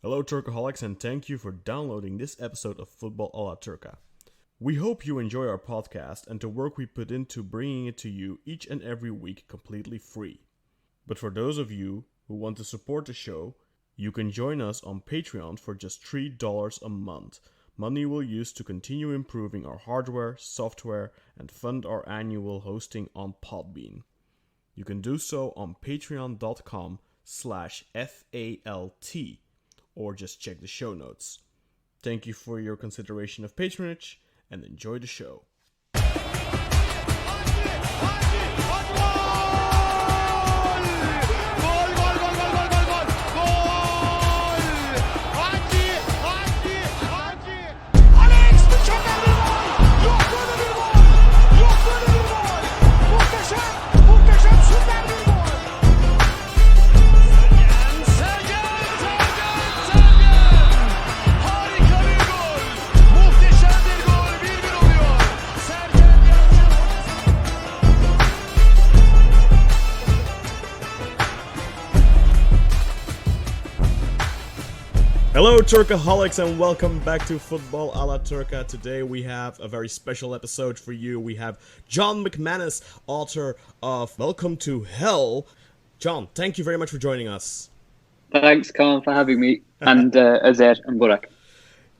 Hello Turcaholics, and thank you for downloading this episode of Football a la Turca. We hope you enjoy our podcast and the work we put into bringing it to you each and every week completely free. But for those of you who want to support the show, you can join us on Patreon for just $3 a month. Money we'll use to continue improving our hardware, software, and fund our annual hosting on Podbean. You can do so on patreon.com/FALT. Or just check the show notes. Thank you for your consideration of patronage, and enjoy the show. Hello Turcaholics, and welcome back to Football a la Turca. Today we have a very special episode for you. We have John McManus, author of Welcome to Hell. John, thank you very much for joining us. Thanks, Kaan, for having me, and Özer and Burak.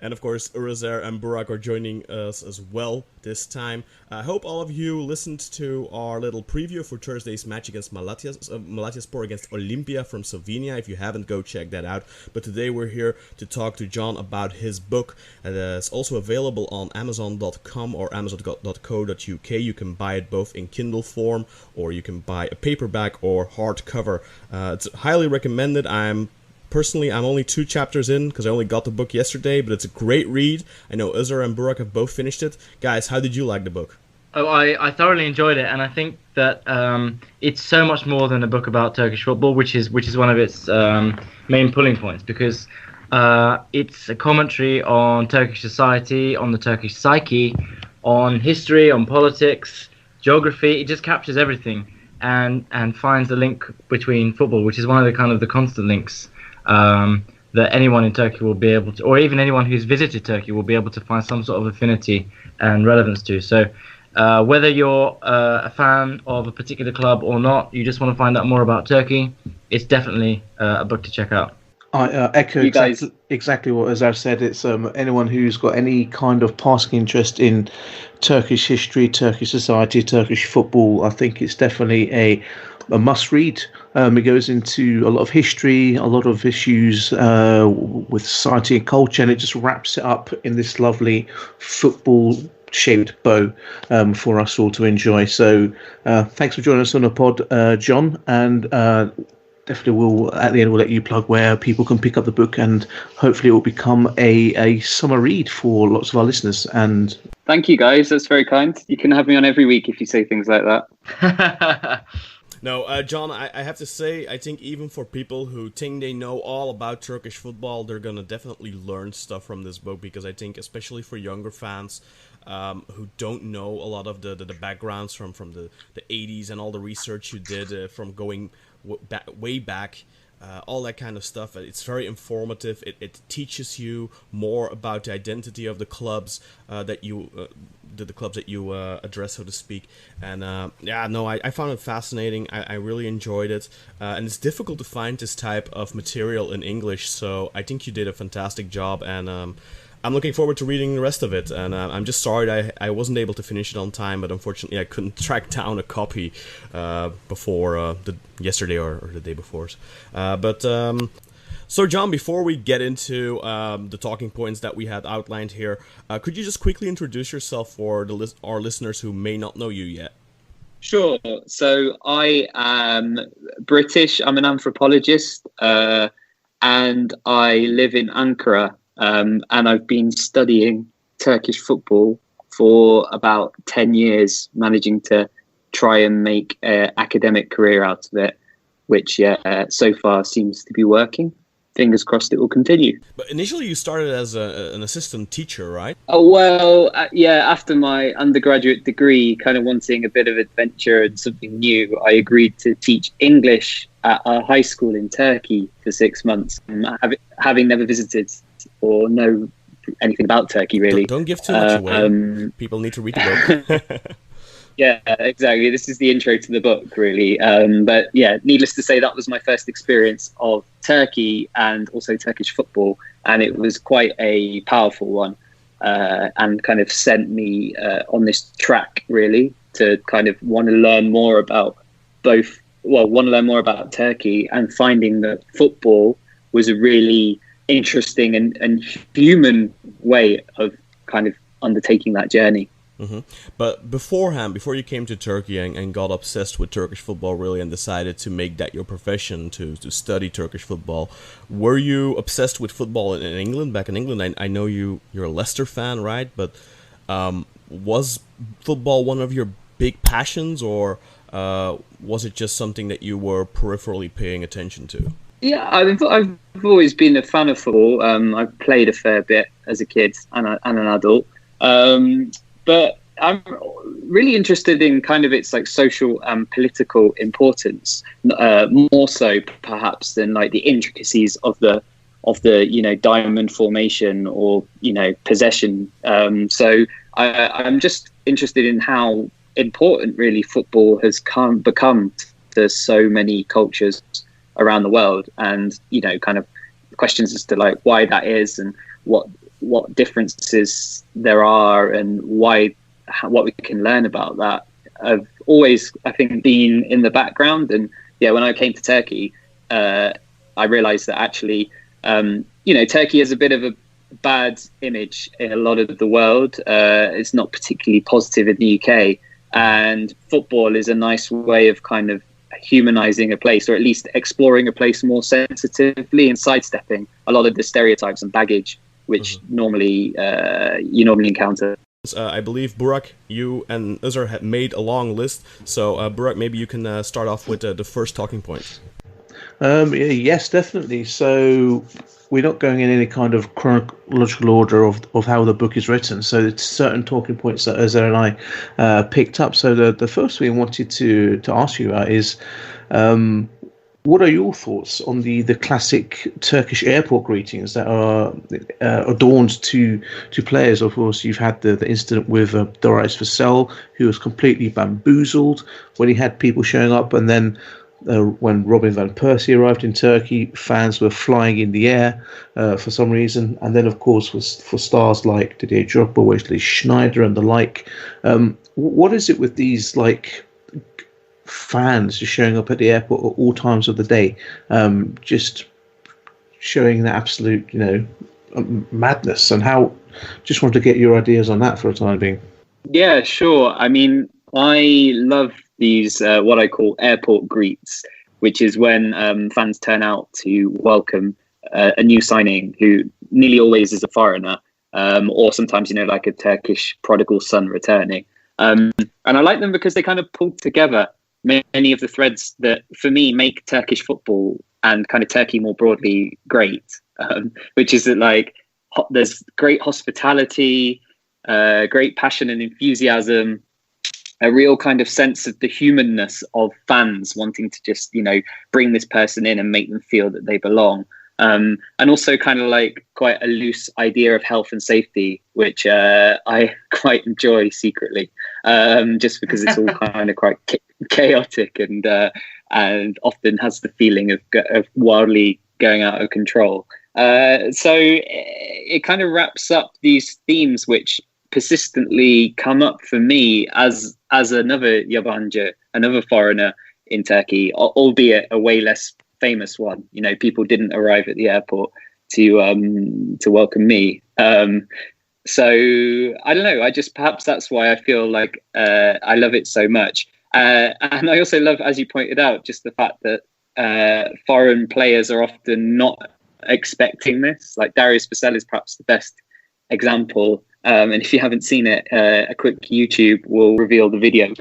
And of course, Özer and Burak are joining us as well this time. I hope all of you listened to our little preview for Thursday's match against Malatyaspor against Olimpija from Slovenia. If you haven't, go check that out. But today we're here to talk to John about his book. It's also available on Amazon.com or Amazon.co.uk. You can buy it both in Kindle form, or you can buy a paperback or hardcover. It's highly recommended. I'm only 2 chapters in because I only got the book yesterday, but it's a great read. I know Özer and Burak have both finished it. Guys, how did you like the book? Oh, I thoroughly enjoyed it, and I think that it's so much more than a book about Turkish football, which is one of its main pulling points, because it's a commentary on Turkish society, on the Turkish psyche, on history, on politics, geography. It just captures everything and finds the link between football, which is one of the constant links that anyone in Turkey will be able to, or even anyone who's visited Turkey will be able to find some sort of affinity and relevance to. So whether you're a fan of a particular club or not, you just want to find out more about Turkey, it's definitely a book to check out. I echo exactly what Özer said. It's anyone who's got any kind of passing interest in Turkish history, Turkish society, Turkish football. I think it's definitely a must-read. It goes into a lot of history, a lot of issues with society and culture, and it just wraps it up in this lovely football-shaped bow for us all to enjoy. So thanks for joining us on the pod, John, and definitely at the end we'll let you plug where people can pick up the book, and hopefully it will become a summer read for lots of our listeners. And thank you, guys. That's very kind. You can have me on every week if you say things like that. No, John, I have to say, I think even for people who think they know all about Turkish football, they're going to definitely learn stuff from this book, because I think especially for younger fans who don't know a lot of the backgrounds from the 80s and all the research you did from going way back, all that kind of stuff. It's very informative. It teaches you more about the identity of the clubs that you address, so to speak. And I found it fascinating. I really enjoyed it, and it's difficult to find this type of material in English, so I think you did a fantastic job, and I'm looking forward to reading the rest of it. And I'm just sorry I wasn't able to finish it on time, but unfortunately I couldn't track down a copy before yesterday or the day before. So John, before we get into the talking points that we had outlined here, could you just quickly introduce yourself for our listeners who may not know you yet? Sure. So I am British. I'm an anthropologist, and I live in Ankara, and I've been studying Turkish football for about 10 years, managing to try and make an academic career out of it, which so far seems to be working. fingers crossed it will continue. But initially you started as an assistant teacher, right? Oh, well, yeah, after my undergraduate degree, kind of wanting a bit of adventure and something new, I agreed to teach English at a high school in Turkey for 6 months, having never visited or know anything about Turkey, really. Don't give too much away. People need to read the book. Yeah, exactly. This is the intro to the book, really. But yeah, needless to say, that was my first experience of Turkey and also Turkish football. And it was quite a powerful one, and kind of sent me on this track, really, to kind of want to learn more about Turkey, and finding that football was a really interesting and human way of kind of undertaking that journey. Mm-hmm. But beforehand, before you came to Turkey and got obsessed with Turkish football really and decided to make that your profession, to study Turkish football, were you obsessed with football in England, back in England? I know you're a Leicester fan, right? But was football one of your big passions, or was it just something that you were peripherally paying attention to? Yeah, I've always been a fan of football. I've played a fair bit as a kid and an adult. But I'm really interested in kind of its like social and political importance, more so perhaps than like the intricacies of the diamond formation or possession. So I'm just interested in how important really football has become to so many cultures around the world, and kind of questions as to like why that is and what differences there are and what we can learn about that. I've always, I think, been in the background, and yeah, when I came to Turkey, I realized that actually, Turkey has a bit of a bad image in a lot of the world. It's not particularly positive in the UK, and football is a nice way of kind of humanizing a place, or at least exploring a place more sensitively and sidestepping a lot of the stereotypes and baggage which normally you encounter. I believe, Burak, you and Özer have made a long list. So, Burak, maybe you can start off with the first talking point. Yes, definitely. So we're not going in any kind of chronological order of how the book is written. So it's certain talking points that Özer and I picked up. So the first thing I wanted to ask you about is, what are your thoughts on the classic Turkish airport greetings that are adorned to players? Of course, you've had the incident with Doris Vassell, who was completely bamboozled when he had people showing up, and then when Robin van Persie arrived in Turkey, fans were flying in the air for some reason. And then, of course, was for stars like Didier Drogba, Wesley Sneijder, and the like. What is it with these fans just showing up at the airport at all times of the day, just showing the absolute, madness? And how? Just want to get your ideas on that for a time being. Yeah, sure. I mean, I love these what I call airport greets, which is when fans turn out to welcome a new signing who nearly always is a foreigner, or sometimes like a Turkish prodigal son returning. And I like them because they kind of pull together many of the threads that, for me, make Turkish football and kind of Turkey more broadly great, which is that there's great hospitality, great passion and enthusiasm, a real kind of sense of the humanness of fans wanting to just, bring this person in and make them feel that they belong. And also kind of quite a loose idea of health and safety, which I quite enjoy secretly, just because it's all kind of quite chaotic and often has the feeling of wildly going out of control. So it kind of wraps up these themes which persistently come up for me as another yabancı, another foreigner in Turkey, albeit a way less famous one. People didn't arrive at the airport to welcome me. So I don't know. Perhaps that's why I feel like I love it so much. And I also love, as you pointed out, just the fact that foreign players are often not expecting this. Like Darius Vassell is perhaps the best example. And if you haven't seen it, a quick YouTube will reveal the video.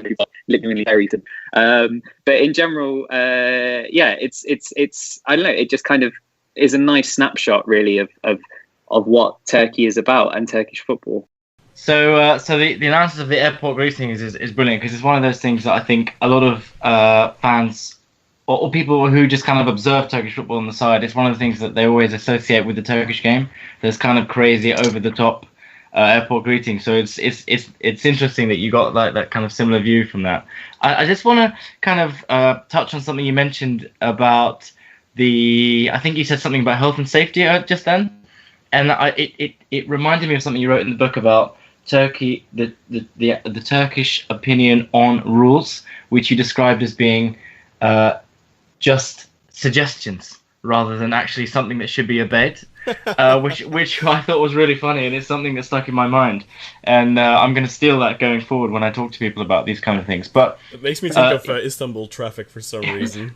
Literally buried him. But in general, it's I don't know. It just kind of is a nice snapshot, really, of what Turkey is about and Turkish football. So the analysis of the airport greetings is brilliant, because it's one of those things that I think a lot of fans or people who just kind of observe Turkish football on the side, it's one of the things that they always associate with the Turkish game. There's kind of crazy, over the top airport greeting. So it's interesting that you got like that kind of similar view from that. I just want to kind of touch on something you mentioned about I think you said something about health and safety just then, and it reminded me of something you wrote in the book about Turkey, the Turkish opinion on rules, which you described as being just suggestions rather than actually something that should be obeyed, which I thought was really funny, and it's something that stuck in my mind. And I'm going to steal that going forward when I talk to people about these kind of things. But it makes me think of Istanbul traffic for some reason.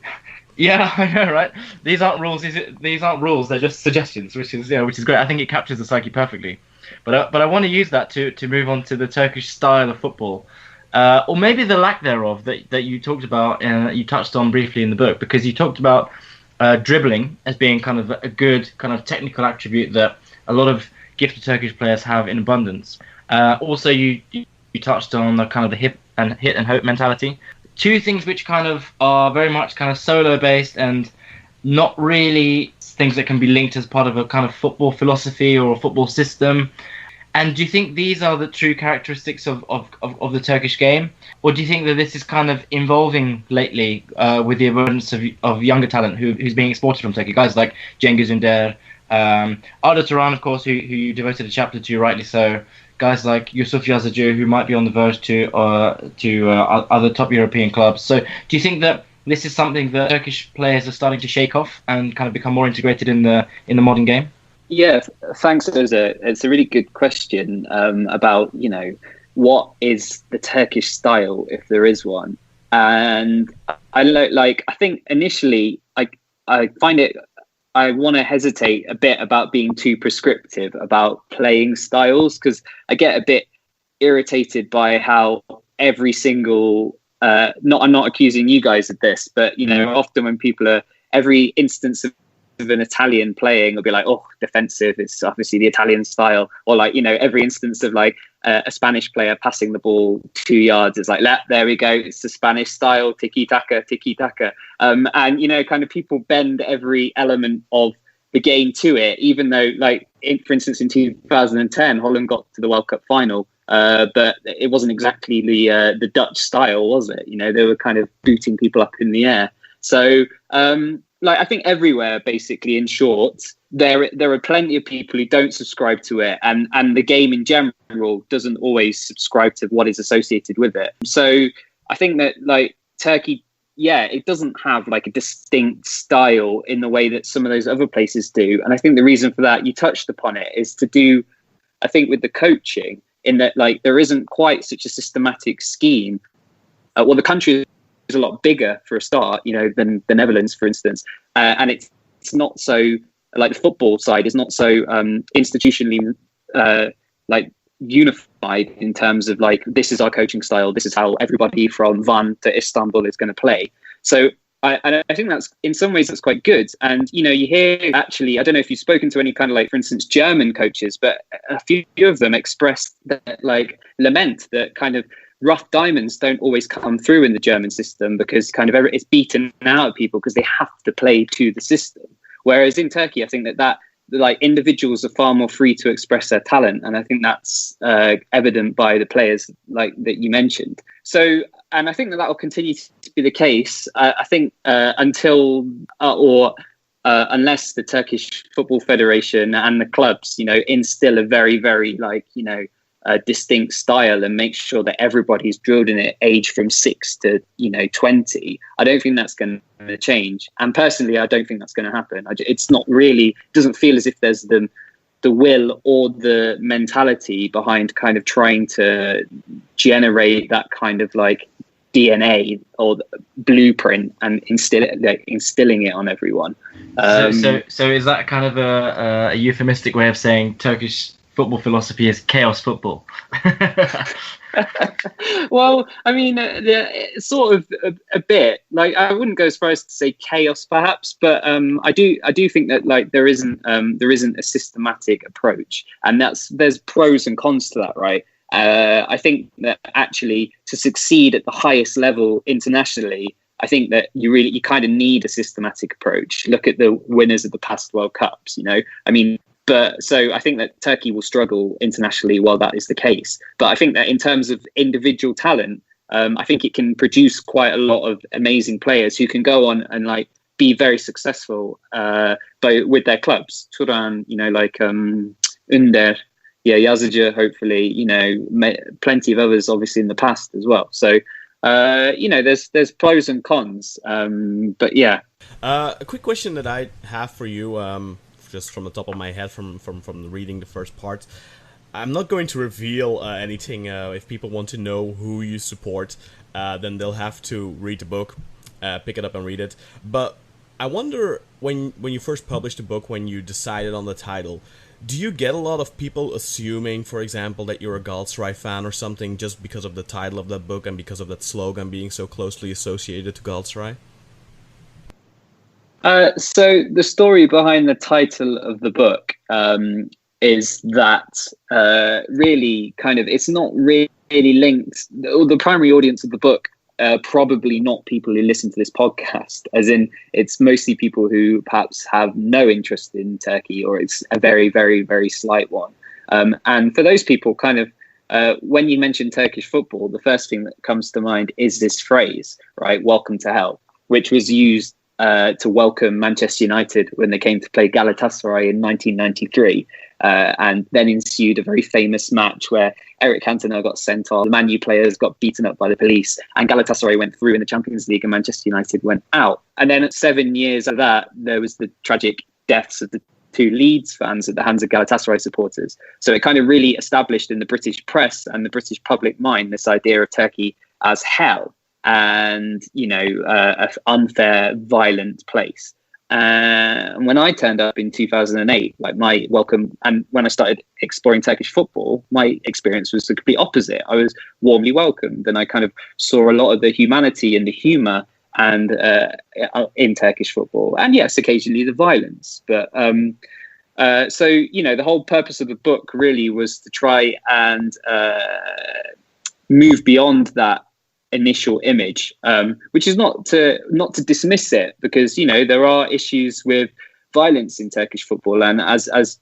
Yeah, I know, right? These aren't rules. These aren't rules. They're just suggestions, which is great. I think it captures the psyche perfectly. But I want to use that to move on to the Turkish style of football. Or maybe the lack thereof that you talked about and you touched on briefly in the book, because you talked about dribbling as being kind of a good kind of technical attribute that a lot of gifted Turkish players have in abundance. Also, you touched on the kind of the hit and hope mentality. Two things which kind of are very much kind of solo based and not really things that can be linked as part of a kind of football philosophy or a football system. And do you think these are the true characteristics of the Turkish game? Or do you think that this is kind of evolving lately with the emergence of younger talent who's being exported from Turkey? Guys like Cengiz Ünder, Arda Turan, of course, who you devoted a chapter to, rightly so. Guys like Yusuf Yazıcı, who might be on the verge to other top European clubs. So do you think that this is something that Turkish players are starting to shake off and kind of become more integrated in the modern game? Yeah, thanks, Özer. It's a really good question about, what is the Turkish style, if there is one. And I think initially I find it, I want to hesitate a bit about being too prescriptive about playing styles, because I get a bit irritated by how every single, I'm not accusing you guys of this, but, often when people are, every instance of an Italian playing will be like, oh, defensive, it's obviously the Italian style, or every instance of a Spanish player passing the ball 2 yards, it's like, there we go, it's the Spanish style, tiki-taka. And kind of people bend every element of the game to it, even though for instance in 2010 Holland got to the World Cup final, but it wasn't exactly the Dutch style, was it? They were kind of booting people up in the air. So I think everywhere, basically, in short, there are plenty of people who don't subscribe to it, and the game in general doesn't always subscribe to what is associated with it. So I think that Turkey, it doesn't have a distinct style in the way that some of those other places do. And I think the reason for that, you touched upon it, is to do, I think, with the coaching, in that there isn't quite such a systematic scheme. The country is a lot bigger for a start, than the Netherlands, for instance, and it's not so the football side is not so institutionally unified in terms of this is our coaching style, this is how everybody from Van to Istanbul is going to play. So I think that's, in some ways, that's quite good. And you hear, actually, I don't know if you've spoken to any kind of for instance, German coaches, but a few of them expressed that lament that kind of rough diamonds don't always come through in the German system, because kind of it's beaten out of people because they have to play to the system. Whereas in Turkey, I think that individuals are far more free to express their talent, and I think that's evident by the players that you mentioned. So, and I think that will continue to be the case. I think until unless the Turkish Football Federation and the clubs, instill a very, very distinct style and make sure that everybody's drilled in it, age from 6 to 20. I don't think that's going to change, and personally I don't think that's going to happen. It's not really, doesn't feel as if there's the will or the mentality behind kind of trying to generate that kind of DNA or blueprint and instilling it on everyone. So is that kind of a euphemistic way of saying Turkish football philosophy is chaos football. Well, I mean, sort of a bit. Like, I wouldn't go as far as to say chaos, perhaps, but I do think that like there isn't a systematic approach, and there's pros and cons to that, right? I think that actually to succeed at the highest level internationally, I think that you kind of need a systematic approach. Look at the winners of the past World Cups, you know. I mean, but so I think that Turkey will struggle internationally while that is the case. But I think that in terms of individual talent, I think it can produce quite a lot of amazing players who can go on and like be very successful, but with their clubs. Turan, you know, like Önder, yeah, Yazıcı, hopefully, you know, plenty of others obviously in the past as well. So, you know, there's pros and cons. But yeah. A quick question that I have for you, just from the top of my head from reading the first part. I'm not going to reveal anything. If people want to know who you support, then they'll have to read the book, pick it up and read it. But I wonder, when you first published the book, when you decided on the title, do you get a lot of people assuming, for example, that you're a Galatasaray fan or something just because of the title of that book and because of that slogan being so closely associated to Galatasaray? So the story behind the title of the book is that really kind of, it's not really linked. The primary audience of the book, probably not people who listen to this podcast, as in it's mostly people who perhaps have no interest in Turkey, or it's a very, very, very slight one. And for those people, kind of, when you mention Turkish football, the first thing that comes to mind is this phrase, right? Welcome to hell, which was used to welcome Manchester United when they came to play Galatasaray in 1993. And then ensued a very famous match where Eric Cantona got sent off, the Man U players got beaten up by the police, and Galatasaray went through in the Champions League and Manchester United went out. And then 7 years of that, there was the tragic deaths of the two Leeds fans at the hands of Galatasaray supporters. So it kind of really established in the British press and the British public mind this idea of Turkey as hell and, you know, an unfair, violent place. And when I turned up in 2008, like my welcome, and when I started exploring Turkish football, my experience was the complete opposite. I was warmly welcomed, and I kind of saw a lot of the humanity and the humour and in Turkish football, and yes, occasionally the violence. But so, you know, the whole purpose of the book really was to try and move beyond that initial image, which is not to dismiss it, because, you know, there are issues with violence in Turkish football, and as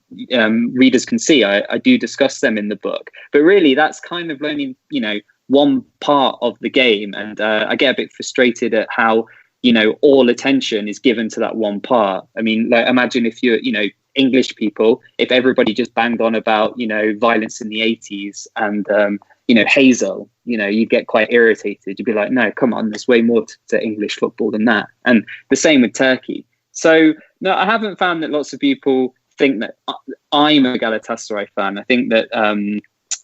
readers can see, I do discuss them in the book. But really, that's kind of only, you know, one part of the game, and I get a bit frustrated at how, you know, all attention is given to that one part. I mean, like, imagine if you're, you know, English people, if everybody just banged on about, you know, violence in the 80s and you know, Hazel, you know, you'd get quite irritated. You'd be like, no, come on, there's way more to English football than that. And the same with Turkey. So, no, I haven't found that lots of people think that I'm a Galatasaray fan. I think that,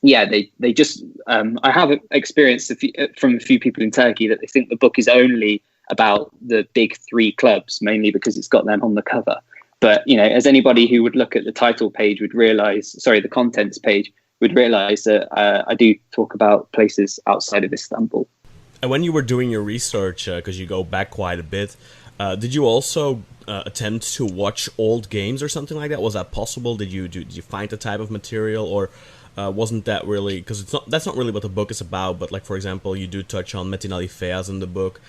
yeah, they just, I have experienced from a few people in Turkey that they think the book is only about the big three clubs, mainly because it's got them on the cover. But, you know, as anybody who would look at the title page would realize, sorry, the contents page, would realize that I do talk about places outside of Istanbul. And when you were doing your research, because you go back quite a bit, did you also attempt to watch old games or something like that? Was that possible? Did you find the type of material, or wasn't that really, because that's not really what the book is about, but like, for example, you do touch on Metin Ali Feaz in the book.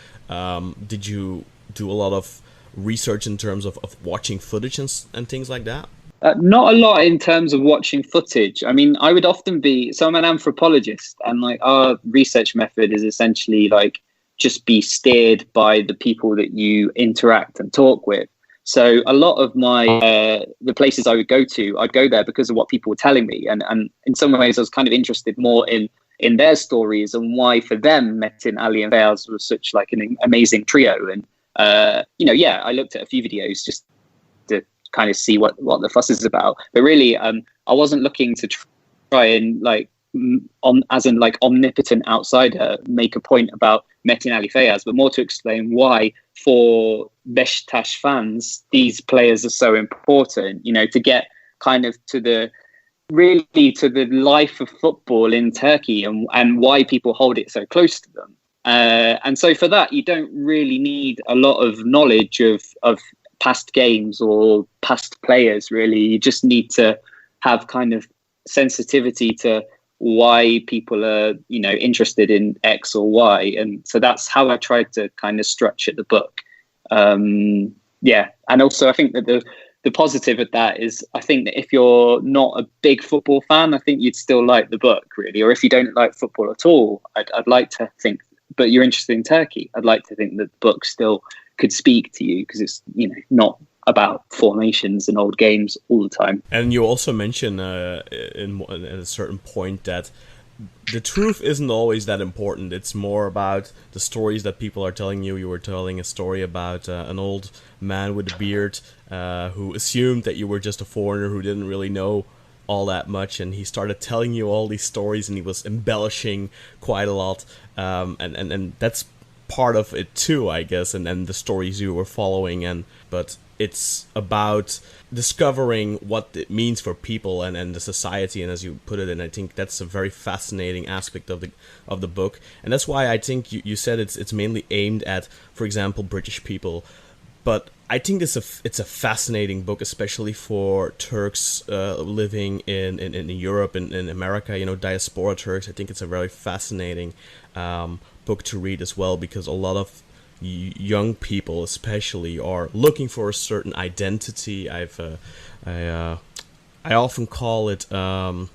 Did you do a lot of research in terms of watching footage and things like that? Not a lot in terms of watching footage. I mean, I would often so I'm an anthropologist, and like our research method is essentially like just be steered by the people that you interact and talk with. So a lot of my the places I would go to, I'd go there because of what people were telling me, and in some ways I was kind of interested more in their stories and why for them Metin, Ali and Feaz was such like an amazing trio. And you know, yeah, I looked at a few videos just to kind of see what the fuss is about, but really I wasn't looking to try and like as an like omnipotent outsider make a point about Metin Ali Feaz, but more to explain why for Beşiktaş fans these players are so important, you know, to get kind of to the really to the life of football in Turkey and why people hold it so close to them. And so for that, you don't really need a lot of knowledge of past games or past players, really. You just need to have kind of sensitivity to why people are, interested in X or Y. And so that's how I tried to kind of structure the book. And also I think that the positive of that is, I think that if you're not a big football fan, I think you'd still like the book, really. Or if you don't like football at all, I'd like to think, but you're interested in Turkey, I'd like to think that the book still could speak to you, because it's, not about formations and old games all the time. And you also mentioned at a certain point that the truth isn't always that important. It's more about the stories that people are telling you. You were telling a story about an old man with a beard who assumed that you were just a foreigner who didn't really know all that much, and he started telling you all these stories, and he was embellishing quite a lot, and that's part of it too, I guess, and the stories you were following, but it's about discovering what it means for people and the society, and as you put it, and I think that's a very fascinating aspect of the book, and that's why I think you said it's mainly aimed at, for example, British people, but I think it's a fascinating book, especially for Turks living in Europe and in America, diaspora Turks. I think it's a very fascinating book to read as well, because a lot of young people especially are looking for a certain identity. I often call it a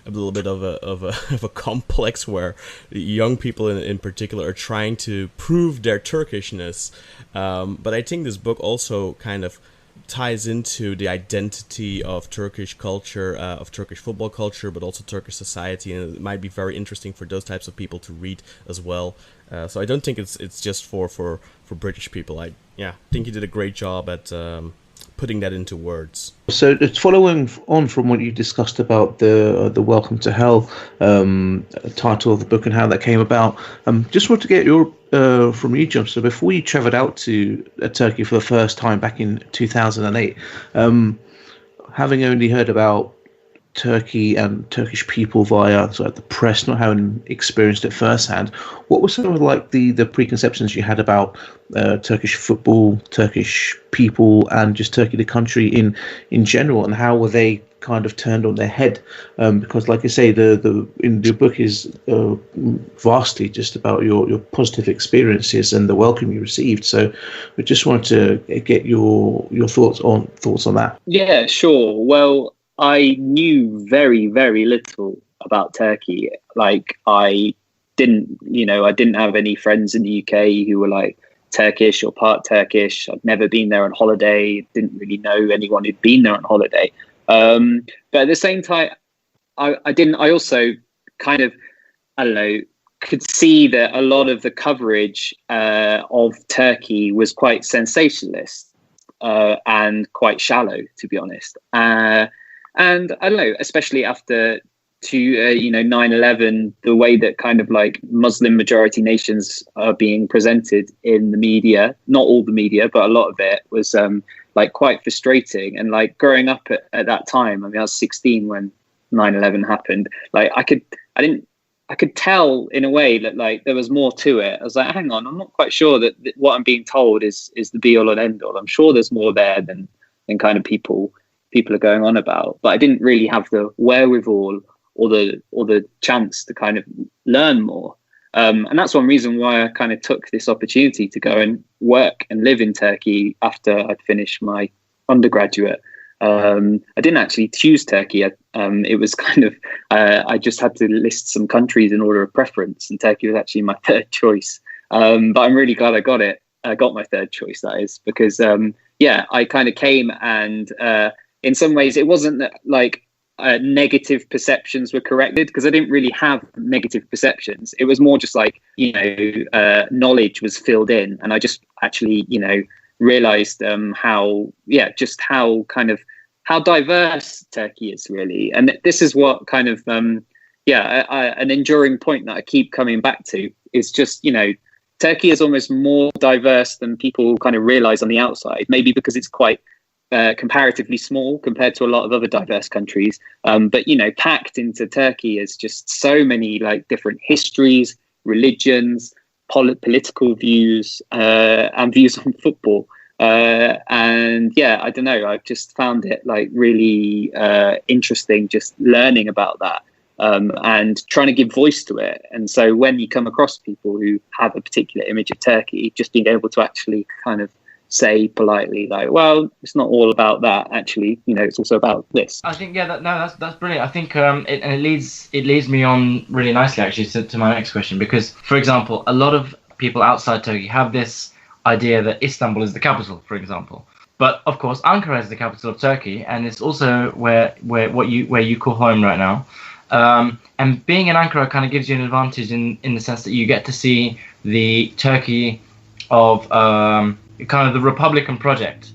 little bit of a complex, where young people in particular are trying to prove their Turkishness, but I think this book also kind of ties into the identity of Turkish culture, of Turkish football culture, but also Turkish society, and it might be very interesting for those types of people to read as well. So I don't think it's just for British people. I think you did a great job at putting that into words. So it's following on from what you discussed about the Welcome to Hell title of the book and how that came about. Just want to get your from you, John. So before you travelled out to Turkey for the first time back in 2008, having only heard about Turkey and Turkish people via the press, not having experienced it firsthand, what were some of the preconceptions you had about Turkish football, Turkish people, and just Turkey the country in general, and how were they kind of turned on their head? Because, like I say, in the book is vastly just about your positive experiences and the welcome you received. So we just wanted to get your thoughts on that. Yeah, sure. Well, I knew very, very little about Turkey. I didn't have any friends in the UK who were Turkish or part Turkish. I'd never been there on holiday. Didn't really know anyone who'd been there on holiday. But at the same time, I also kind of, could see that a lot of the coverage of Turkey was quite sensationalist and quite shallow, to be honest. And I don't know, especially after 9/11, the way that kind of Muslim majority nations are being presented in the media, not all the media, but a lot of it was quite frustrating. And growing up at that time, I was 16 when 9/11 happened. I could tell in a way that there was more to it. I was like, hang on, I'm not quite sure that what I'm being told is the be all and end all. I'm sure there's more there than kind of people are going on about, but I didn't really have the wherewithal or the chance to kind of learn more. And that's one reason why I kind of took this opportunity to go and work and live in Turkey after I'd finished my undergraduate. I didn't actually choose Turkey. It was kind of, I just had to list some countries in order of preference, and Turkey was actually my third choice. But I'm really glad I got it. I got my third choice, that is, because I kind of came and in some ways it wasn't that negative perceptions were corrected, because I didn't really have negative perceptions. It was more just knowledge was filled in, and I just actually realized how diverse Turkey is, really. And this is what kind of an enduring point that I keep coming back to is just Turkey is almost more diverse than people kind of realize on the outside, maybe because it's quite comparatively small compared to a lot of other diverse countries. But, you know, packed into Turkey is just so many like different histories, religions, political views, and views on football. And yeah, I don't know, I've just found it like really interesting just learning about that. And trying to give voice to it. And so when you come across people who have a particular image of Turkey, just being able to actually kind of say politely, like, well, it's not all about that. Actually, you know, it's also about this. I think, yeah, that's brilliant. I think it leads me on really nicely actually to my next question, because, for example, a lot of people outside Turkey have this idea that Istanbul is the capital, for example. But of course, Ankara is the capital of Turkey, and it's also where you call home right now. And being in Ankara kind of gives you an advantage in the sense that you get to see the Turkey of kind of the Republican project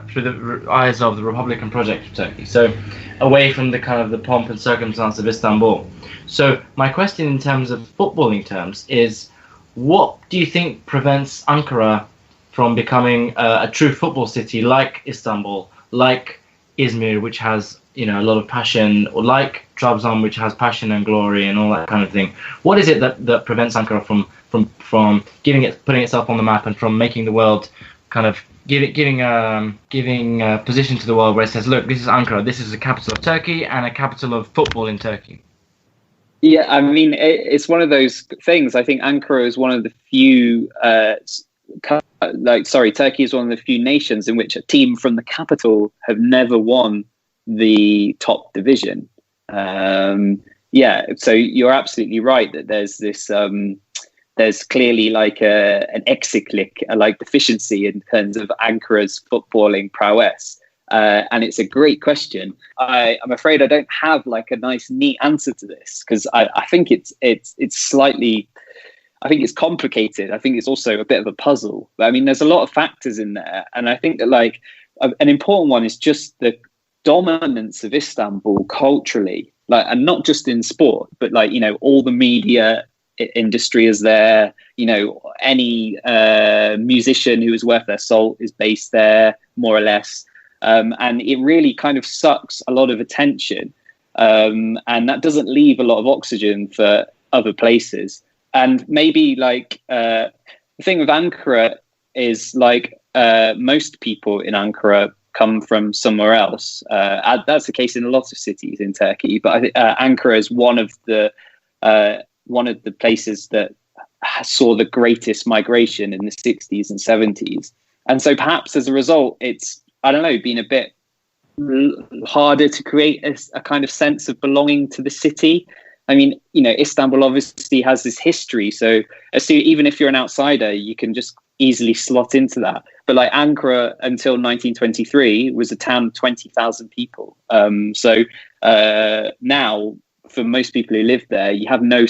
through the eyes of the Republican project of Turkey. So away from the kind of the pomp and circumstance of Istanbul. So my question in terms of footballing terms is, what do you think prevents Ankara from becoming a true football city like Istanbul, like Izmir, which has, you know, a lot of passion, or like Trabzon, which has passion and glory and all that kind of thing? What is it that prevents Ankara from putting itself on the map and from making the world kind of giving a position to the world where it says, look, this is Ankara, this is the capital of Turkey and a capital of football in Turkey? Yeah, I mean, it's one of those things. I think Ankara is one of the few, Turkey is one of the few nations in which a team from the capital have never won the top division. So you're absolutely right that there's this, there's clearly like an eksiklik, like deficiency in terms of Ankara's footballing prowess. And it's a great question. I'm afraid I don't have like a nice, neat answer to this, because I think it's slightly, I think it's complicated. I think it's also a bit of a puzzle. But I mean, there's a lot of factors in there. And I think that like an important one is just the dominance of Istanbul culturally, like, and not just in sport, but like, you know, all the media industry is there. You know, any musician who is worth their salt is based there, more or less. And it really kind of sucks a lot of attention. And that doesn't leave a lot of oxygen for other places. And maybe like the thing with Ankara is like most people in Ankara come from somewhere else. That's the case in a lot of cities in Turkey. But I think Ankara is one of the places that saw the greatest migration in the 60s and 70s. And so perhaps as a result, it's, I don't know, been a bit harder to create a kind of sense of belonging to the city. I mean, you know, Istanbul obviously has this history. So even if you're an outsider, you can just easily slot into that. But like Ankara until 1923 was a town of 20,000 people. So now for most people who live there, you have no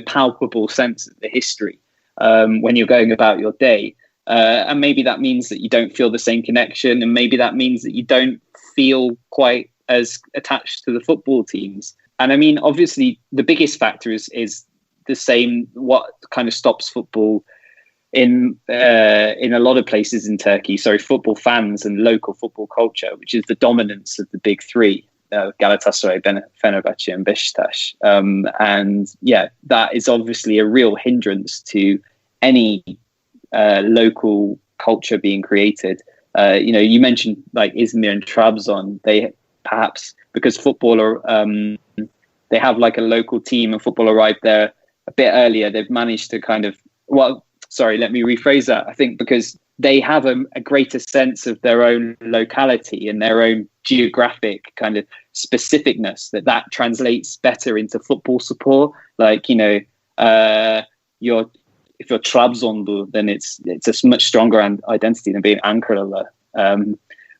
palpable sense of the history when you're going about your day. And maybe that means that you don't feel the same connection, and maybe that means that you don't feel quite as attached to the football teams. And I mean, obviously, the biggest factor is the same. What kind of stops football in a lot of places in Turkey? Sorry, football fans and local football culture, which is the dominance of the big three: Galatasaray, Fenerbahce, and Beşiktaş. And yeah, that is obviously a real hindrance to any local culture being created. You know, you mentioned like Izmir and Trabzon. They perhaps, because they have like a local team and football arrived there a bit earlier, they've managed to kind of, let me rephrase that. I think because they have a greater sense of their own locality and their own geographic kind of specificness, that translates better into football support. Like, you know, if you're Trabzonlu, then it's a much stronger identity than being Ankaralı.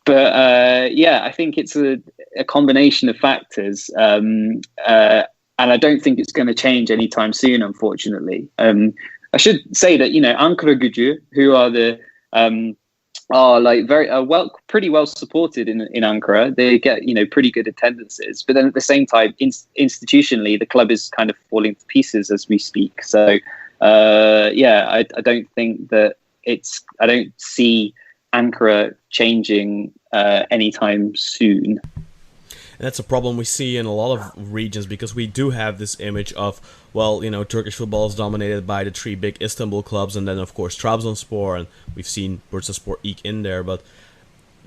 But I think it's a combination of factors, and I don't think it's going to change anytime soon, unfortunately. I should say that, you know, Ankaragücü, who are like pretty well supported in Ankara. They get, you know, pretty good attendances, but then at the same time, institutionally, the club is kind of falling to pieces as we speak. So I don't think that I don't see Ankara changing anytime soon. And that's a problem we see in a lot of regions, because we do have this image of, well, Turkish football is dominated by the three big Istanbul clubs, and then of course Trabzonspor, and we've seen Bursaspor eke in there, but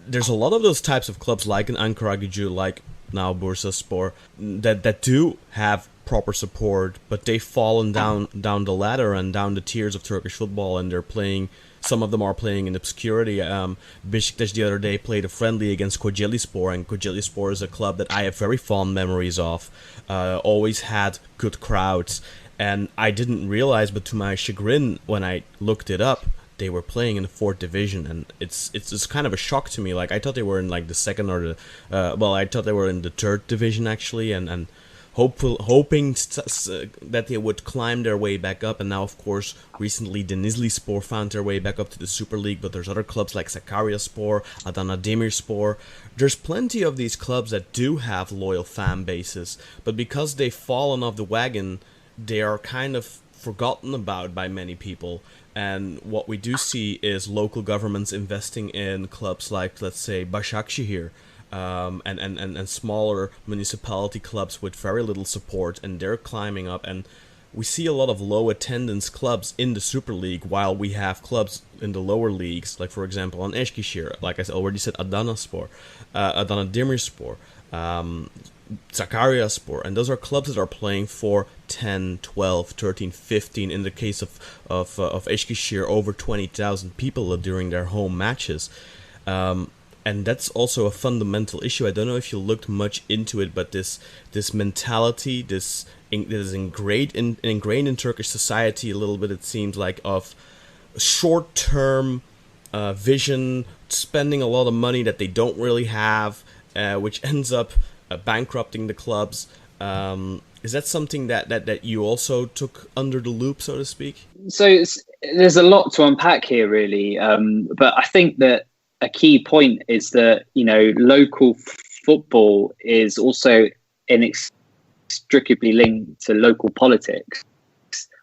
there's a lot of those types of clubs, like in Ankaragücü, like now Bursaspor, that do have proper support, but they've fallen down the ladder and down the tiers of Turkish football, and they're playing. Some of them are playing in obscurity. Beşiktaş the other day played a friendly against Kocaelispor, and Kocaelispor is a club that I have very fond memories of. Always had good crowds, and I didn't realize, but to my chagrin, when I looked it up, they were playing in the 4th division, and it's kind of a shock to me. Like, I thought they were in like the 2nd or the I thought they were in the 3rd division actually, and hoping that they would climb their way back up. And now, of course, recently Denizlispor found their way back up to the Super League, but there's other clubs like Sakaryaspor, Adana Demirspor. There's plenty of these clubs that do have loyal fan bases, but because they've fallen off the wagon, they are kind of forgotten about by many people. And what we do see is local governments investing in clubs like, let's say, Başakşehir, and smaller municipality clubs with very little support, and they're climbing up. And we see a lot of low attendance clubs in the Super League, while we have clubs in the lower leagues, like for example on Eskişehir, like I already said, Adanaspor, Adana Demirspor, Sakaryaspor, and those are clubs that are playing for 10, 12, 13, 15, in the case of Eskişehir, over 20,000 people during their home matches. And that's also a fundamental issue. I don't know if you looked much into it, but this mentality, this is ingrained in Turkish society a little bit, it seems like, of short-term vision, spending a lot of money that they don't really have, which ends up bankrupting the clubs. Is that something that you also took under the loop, so to speak? So there's a lot to unpack here, really. But I think that a key point is that, local football is also inextricably linked to local politics.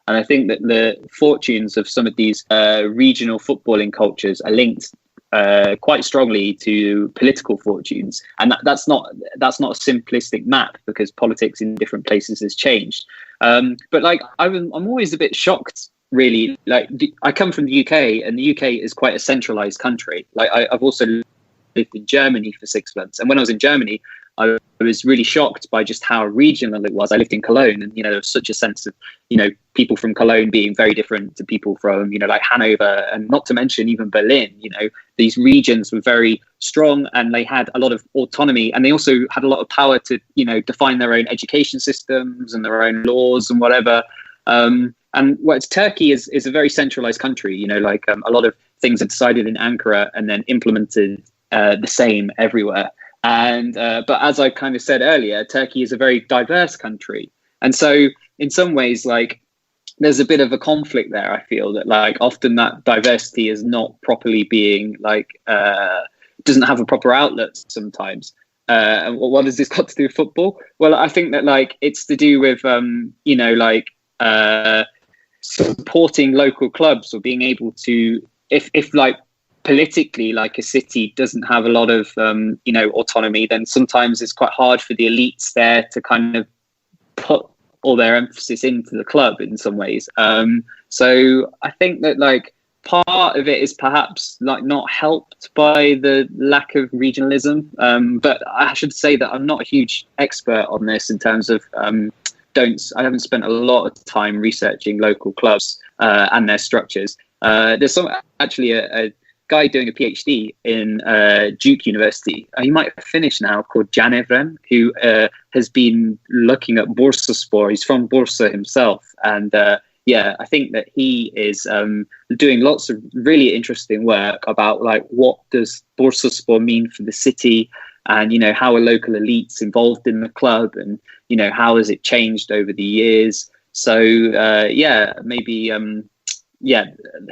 And I think that the fortunes of some of these regional footballing cultures are linked quite strongly to political fortunes. And that's not a simplistic map, because politics in different places has changed. But like, I'm always a bit shocked, really. Like, I come from the UK, and the UK is quite a centralized country. Like, I've also lived in Germany for 6 months, and when I was in Germany, I was really shocked by just how regional it was. I lived in Cologne, and there was such a sense of people from Cologne being very different to people from like Hanover, and not to mention even Berlin. These regions were very strong, and they had a lot of autonomy, and they also had a lot of power to define their own education systems and their own laws and whatever. And whereas Turkey is a very centralized country, a lot of things are decided in Ankara and then implemented the same everywhere. And but as I kind of said earlier, Turkey is a very diverse country. And so in some ways, like, there's a bit of a conflict there. I feel that, like, often that diversity is not properly being, like, doesn't have a proper outlet sometimes. And what has this got to do with football? Well, I think that, like, it's to do with, supporting local clubs, or being able to, if like politically, like, a city doesn't have a lot of autonomy, then sometimes it's quite hard for the elites there to kind of put all their emphasis into the club in some ways. So I think that, like, part of it is perhaps, like, not helped by the lack of regionalism, but I should say that I'm not a huge expert on this in terms of I haven't spent a lot of time researching local clubs and their structures. There's actually a guy doing a PhD in Duke University. He might have finished now, called Can Evren, who has been looking at Bursaspor. He's from Bursa himself. And I think that he is doing lots of really interesting work about, like, what does Bursaspor mean for the city, and how are local elites involved in the club, and how has it changed over the years. So maybe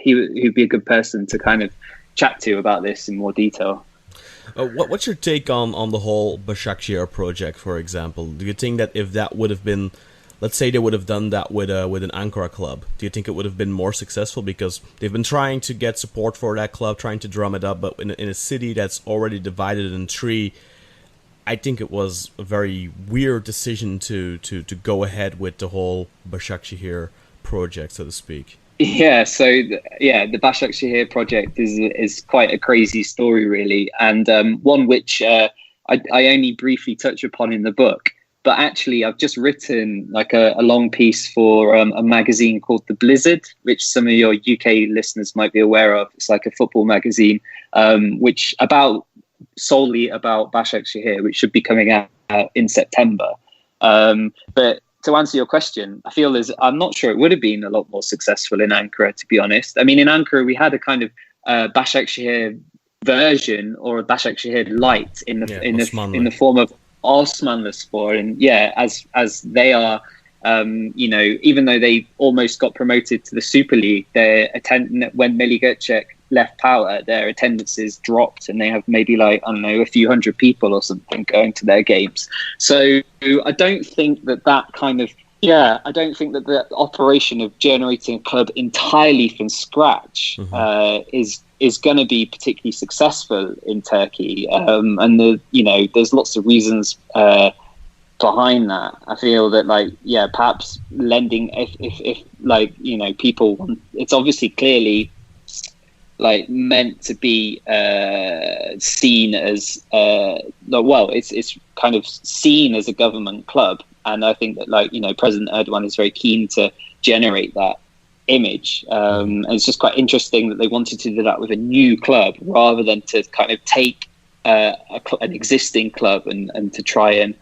he'd be a good person to kind of chat to about this in more detail. What's your take on the whole Başakşehir project, for example? Do you think that if that would have been let's say they would have done that with an Ankara club, do you think it would have been more successful? Because they've been trying to get support for that club, trying to drum it up, but in a city that's already divided in three, I think it was a very weird decision to go ahead with the whole Başakşehir project, so to speak. Yeah, so the Başakşehir project is quite a crazy story, really, and one which I only briefly touch upon in the book. But actually, I've just written like a long piece for a magazine called The Blizzard, which some of your UK listeners might be aware of. It's like a football magazine, which solely about Başakşehir, which should be coming out in September. But to answer your question, I feel I'm not sure it would have been a lot more successful in Ankara, to be honest. I mean, in Ankara, we had a kind of Başakşehir version, or a Başakşehir light in the form of Osmanlıspor, and as they are, even though they almost got promoted to the Super League, when Melih Gökçek left power, their attendances dropped, and they have maybe a few hundred people or something going to their games. So I don't think that the operation of generating a club entirely from scratch is going to be particularly successful in Turkey, and there's lots of reasons behind that. I feel that perhaps lending, if people want, it's obviously clearly meant to be seen as it's kind of seen as a government club, and I think that President Erdogan is very keen to generate that image, and it's just quite interesting that they wanted to do that with a new club rather than to kind of take an existing club and to try and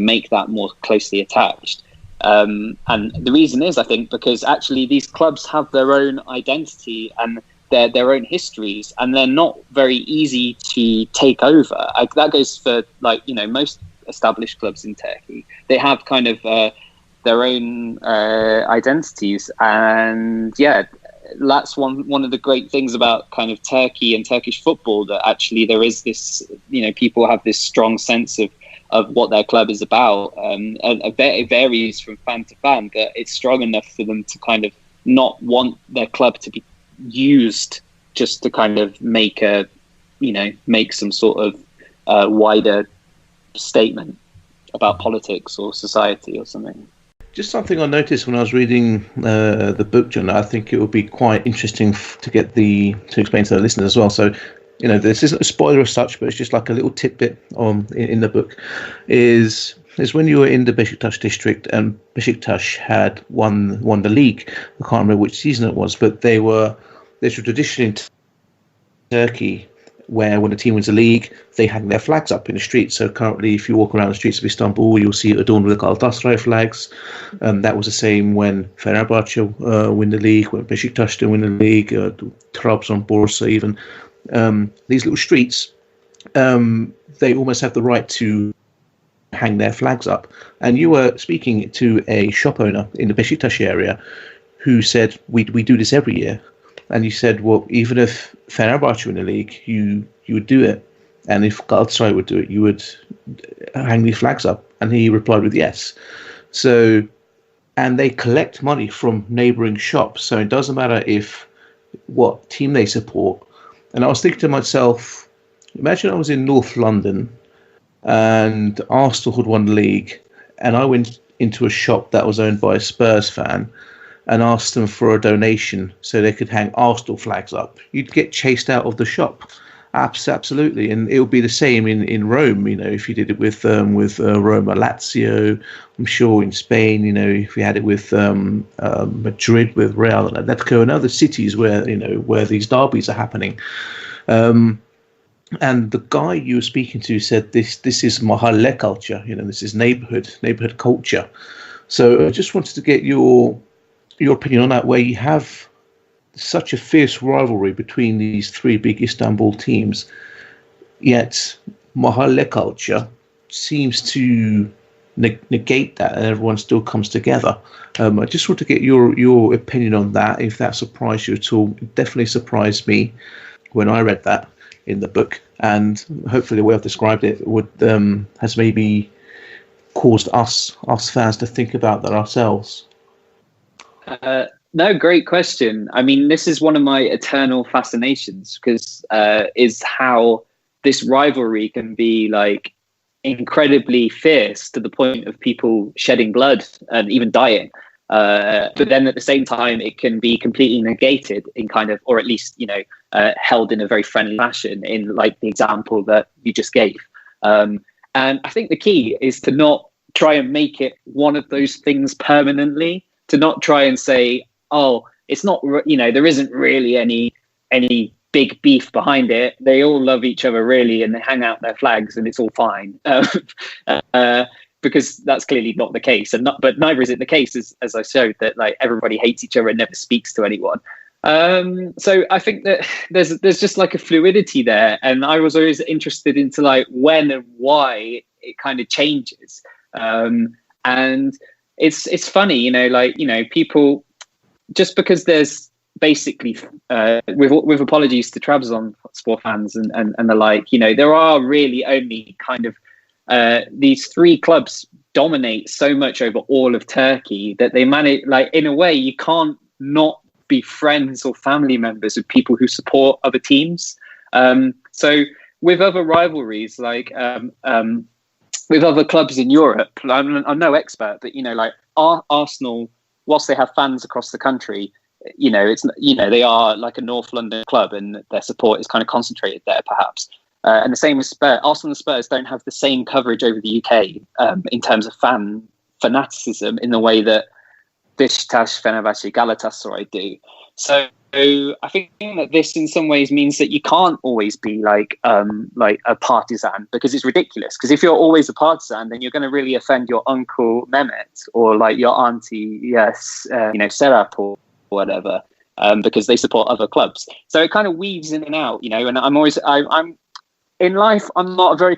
make that more closely attached. And the reason is, I think, because actually these clubs have their own identity and their own histories, and they're not very easy to take over. That goes for most established clubs in Turkey. They have kind of their own identities, and that's one of the great things about kind of Turkey and Turkish football, that actually there is this, people have this strong sense of what their club is about, and it varies from fan to fan, but it's strong enough for them to kind of not want their club to be used just to kind of make some sort of wider statement about politics or society or something. Just something I noticed when I was reading the book, John. I think it would be quite interesting to explain to the listeners as well. So, this isn't a spoiler as such, but it's just like a little tidbit in the book. Is when you were in the Beşiktaş district, and Beşiktaş had won the league. I can't remember which season it was, but there's a tradition in Turkey where when a team wins a league, they hang their flags up in the streets. So currently, if you walk around the streets of Istanbul, you'll see it adorned with the Galatasaray flags. That was the same when Fenerbahçe win the league, when Beşiktaş win the league, Trabzonspor even. These little streets, they almost have the right to hang their flags up. And you were speaking to a shop owner in the Beşiktaş area who said, we do this every year. And you said, well, even if Fenerbahçe win the league, you would do it. And if Galatasaray would do it, you would hang these flags up. And he replied with yes. So, and they collect money from neighbouring shops. So it doesn't matter what team they support. And I was thinking to myself, imagine I was in North London and Arsenal had won the league, and I went into a shop that was owned by a Spurs fan and asked them for a donation so they could hang Arsenal flags up. You'd get chased out of the shop. Absolutely. And it would be the same in Rome, if you did it with Roma Lazio. I'm sure in Spain, if we had it with Madrid, with Real and Atletico, and other cities where these derbies are happening. And the guy you were speaking to said this is mahalle culture, this is neighborhood culture. So I just wanted to get your opinion on that, where you have such a fierce rivalry between these three big Istanbul teams, yet mahalle culture seems to negate that, and everyone still comes together. I just want to get your opinion on that, if that surprised you at all. It definitely surprised me when I read that in the book, and hopefully the way I've described it has maybe caused us fans to think about that ourselves? No, great question. I mean, this is one of my eternal fascinations, because is how this rivalry can be like incredibly fierce to the point of people shedding blood and even dying. But then at the same time, it can be completely negated in kind of, or at least, held in a very friendly fashion in like the example that you just gave. And I think the key is to not try and make it one of those things permanently, to not try and say, oh, it's not, there isn't really any big beef behind it. They all love each other really, and they hang out their flags and it's all fine. Because that's clearly not the case, but neither is it the case, as I showed, that like everybody hates each other and never speaks to anyone. So I think that there's just like a fluidity there, and I was always interested into like when and why it kind of changes. And it's funny, people, just because there's basically with apologies to Trabzonspor fans and the like, there are really only kind of these three clubs dominate so much over all of Turkey that they manage, like, in a way you can't not be friends or family members of people who support other teams. So with other rivalries, like with other clubs in Europe, I'm no expert, but like Arsenal, whilst they have fans across the country, it's they are like a North London club, and their support is kind of concentrated there, perhaps. And the same with Spurs. Arsenal and Spurs don't have the same coverage over the UK in terms of fanaticism in the way that Beşiktaş, Fenerbahçe, Galatasaray do. So I think that this in some ways means that you can't always be like a partisan, because it's ridiculous. Because if you're always a partisan, then you're going to really offend your uncle Mehmet or like your auntie, Serap or whatever, because they support other clubs. So it kind of weaves in and out, and I'm in life, I'm not a very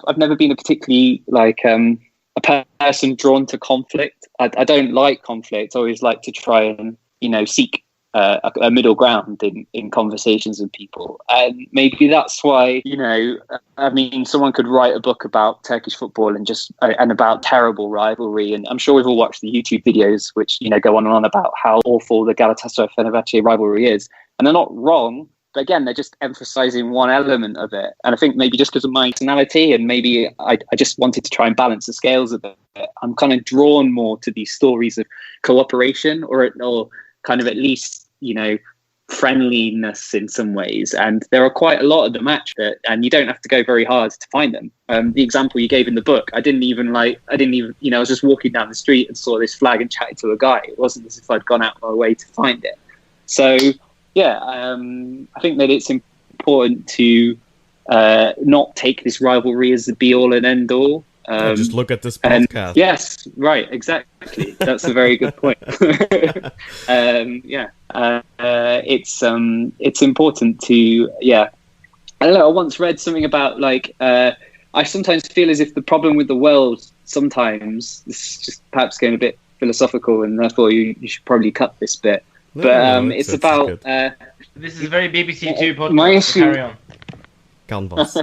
I've never been a particularly a person drawn to conflict. I don't like conflict. I always like to try and, seek a middle ground in conversations with people. And maybe that's why, someone could write a book about Turkish football and about terrible rivalry. And I'm sure we've all watched the YouTube videos, which, go on and on about how awful the Galatasaray-Fenerbahçe rivalry is. And they're not wrong. But again, they're just emphasizing one element of it. And I think maybe just because of my personality, and maybe I just wanted to try and balance the scales a bit, I'm kind of drawn more to these stories of cooperation or kind of at least, friendliness in some ways. And there are quite a lot of them actually, and you don't have to go very hard to find them. The example you gave in the book, I didn't even, I was just walking down the street and saw this flag and chatted to a guy. It wasn't as if I'd gone out of my way to find it. So, yeah, I think that it's important to not take this rivalry as the be-all and end-all. Just look at this podcast. Yes, right, exactly. That's a very good point. It's important to, I don't know, I once read something about, I sometimes feel as if the problem with the world sometimes, this is just perhaps going a bit philosophical, and therefore you should probably cut this bit. But it's about... this is a very BBC Two podcast. My issue... Carry on. Canvas.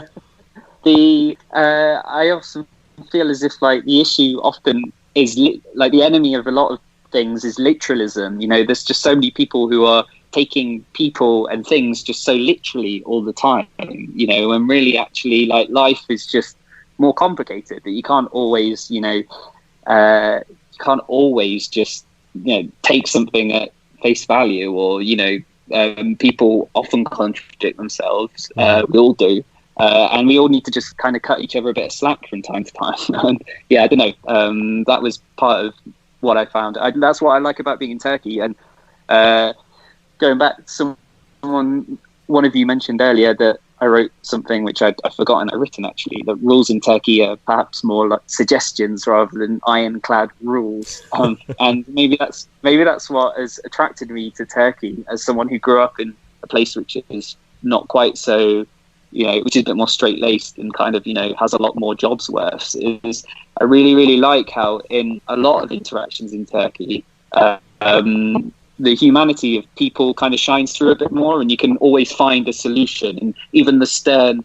I often feel as if the issue often is the enemy of a lot of things is literalism. There's just so many people who are taking people and things just so literally all the time. And really actually life is just more complicated. That you can't always just take something at face value, or people often contradict themselves. We all do, and we all need to just kind of cut each other a bit of slack from time to time. And I don't know, that was part of what I found. That's what I like about being in Turkey. And going back, one of you mentioned earlier that I wrote something which I'd forgotten I'd written, actually. The rules in Turkey are perhaps more like suggestions rather than ironclad rules. And maybe that's what has attracted me to Turkey as someone who grew up in a place which is not quite so, which is a bit more straight-laced and kind of, has a lot more jobs worth. Is I really, really like how in a lot of interactions in Turkey, the humanity of people kind of shines through a bit more, and you can always find a solution. And even the stern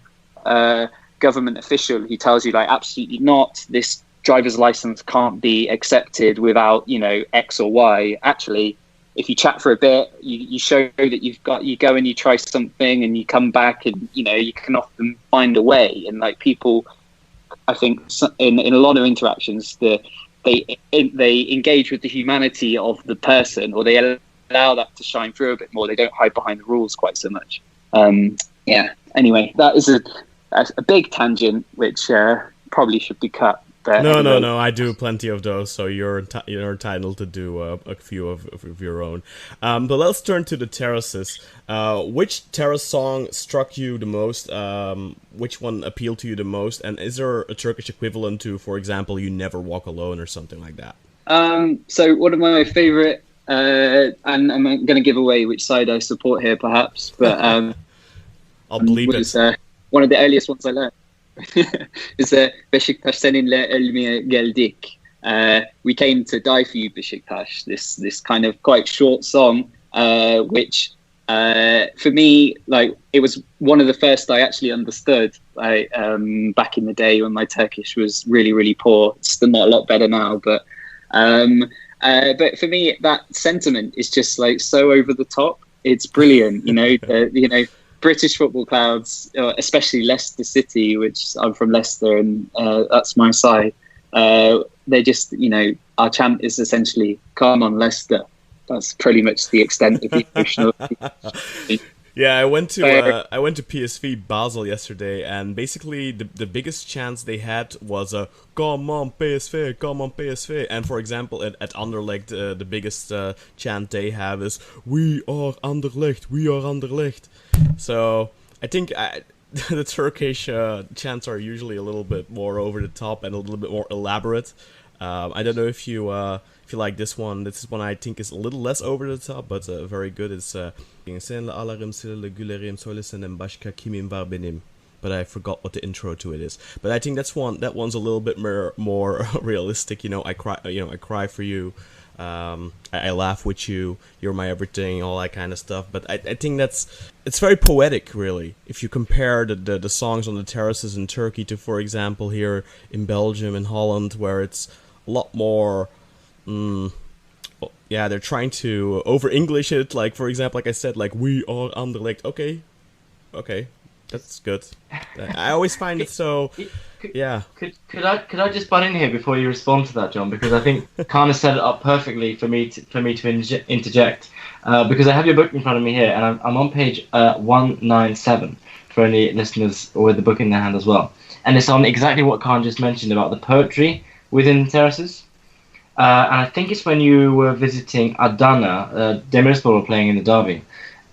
government official who tells you absolutely not, this driver's license can't be accepted without, you know, X or Y. Actually, if you chat for a bit, you show that you go and you try something and you come back, and, you know, you can often find a way. And like people, I think in a lot of interactions, they engage with the humanity of the person, or they allow that to shine through a bit more. They don't hide behind the rules quite so much. Anyway, that is a big tangent, which probably should be cut. But No. I do plenty of those, so you're entitled to do a few of your own. But let's turn to the terraces. Which terrace song struck you the most? Which one appealed to you the most? And is there a Turkish equivalent to, for example, "You Never Walk Alone" or something like that? So one of my favorite, and I'm going to give away which side I support here, perhaps, but I'll believe it. One of the earliest ones I learned. Is Beşiktaş seninle ölmeye geldik. We came to die for you, Beşiktaş. This kind of quite short song, which for me, like, it was one of the first I actually understood. Back in the day when my Turkish was really, really poor. It's still not a lot better now, but for me, that sentiment is just like so over the top. It's brilliant, you know. British football clouds, especially Leicester City, which I'm from Leicester, and that's my side. They just, you know, our chant is essentially "Come on, Leicester." That's pretty much the extent of the emotional. Yeah, I went to PSV Basel yesterday, and basically the biggest chance they had was "Come on PSV, come on PSV." And for example, at Anderlecht, the biggest chant they have is "We are Anderlecht, we are Anderlecht." So I think the Turkish chants are usually a little bit more over the top and a little bit more elaborate. I don't know if you like this one. This is one I think is a little less over the top, but very good. It's but I forgot what the intro to it is. But I think that one's a little bit more realistic. You know, I cry for you. I laugh with you. You're my everything. All that kind of stuff. But I think it's very poetic, really. If you compare the songs on the terraces in Turkey to, for example, here in Belgium and Holland, where it's a lot more. They're trying to over English it. Like, for example, like I said, like "We are Anderlecht." Okay, that's good. I always find it so. Yeah. Could I just butt in here before you respond to that, John? Because I think Kaan has set it up perfectly for me to interject. Because I have your book in front of me here, and I'm on page 197 for any listeners with the book in their hand as well. And it's on exactly what Kaan just mentioned about the poetry within the terraces. And I think it's when you were visiting Adana, Demirspor were playing in the derby,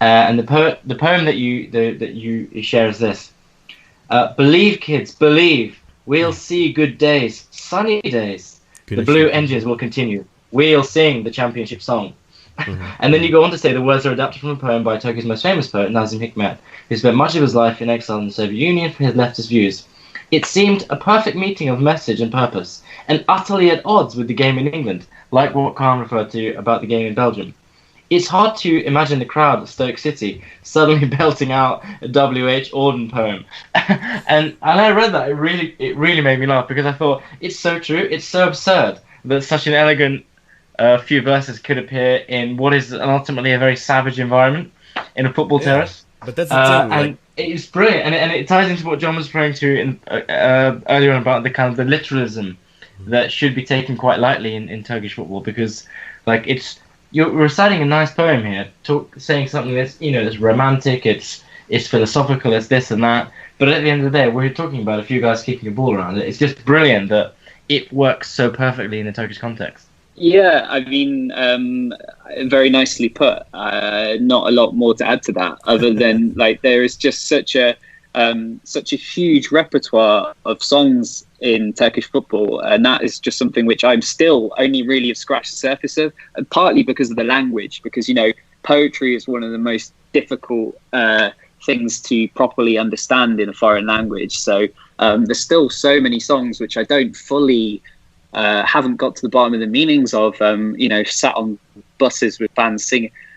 and the poem that you share is this: "Believe, kids, believe. We'll see good days, sunny days. The blue engines will continue. We'll sing the championship song." Mm-hmm. And then you go on to say the words are adapted from a poem by Turkey's most famous poet, Nazım Hikmet, who spent much of his life in exile in the Soviet Union for his leftist views. "It seemed a perfect meeting of message and purpose, and utterly at odds with the game in England, like what Kaan referred to about the game in Belgium. It's hard to imagine the crowd at Stoke City suddenly belting out a W.H. Auden poem." and I read that, it really made me laugh, because I thought, it's so true, it's so absurd that such an elegant few verses could appear in what is ultimately a very savage environment in a football terrace. But that's the thing, and it's brilliant, and it ties into what John was referring to earlier on about the kind of the literalism that should be taken quite lightly in Turkish football, because like you're reciting a nice poem here, saying something that's, you know, that's romantic, it's philosophical, it's this and that, but at the end of the day, we're talking about a few guys kicking a ball around. It's just brilliant that it works so perfectly in the Turkish context. Yeah, I mean, very nicely put. Not a lot more to add to that, other than like there is just such a huge repertoire of songs in Turkish football, and that is just something which I'm still only really have scratched the surface of, and partly because of the language, because, you know, poetry is one of the most difficult things to properly understand in a foreign language. So there's still so many songs which I don't fully haven't got to the bottom of the meanings of. You know, sat on buses with bands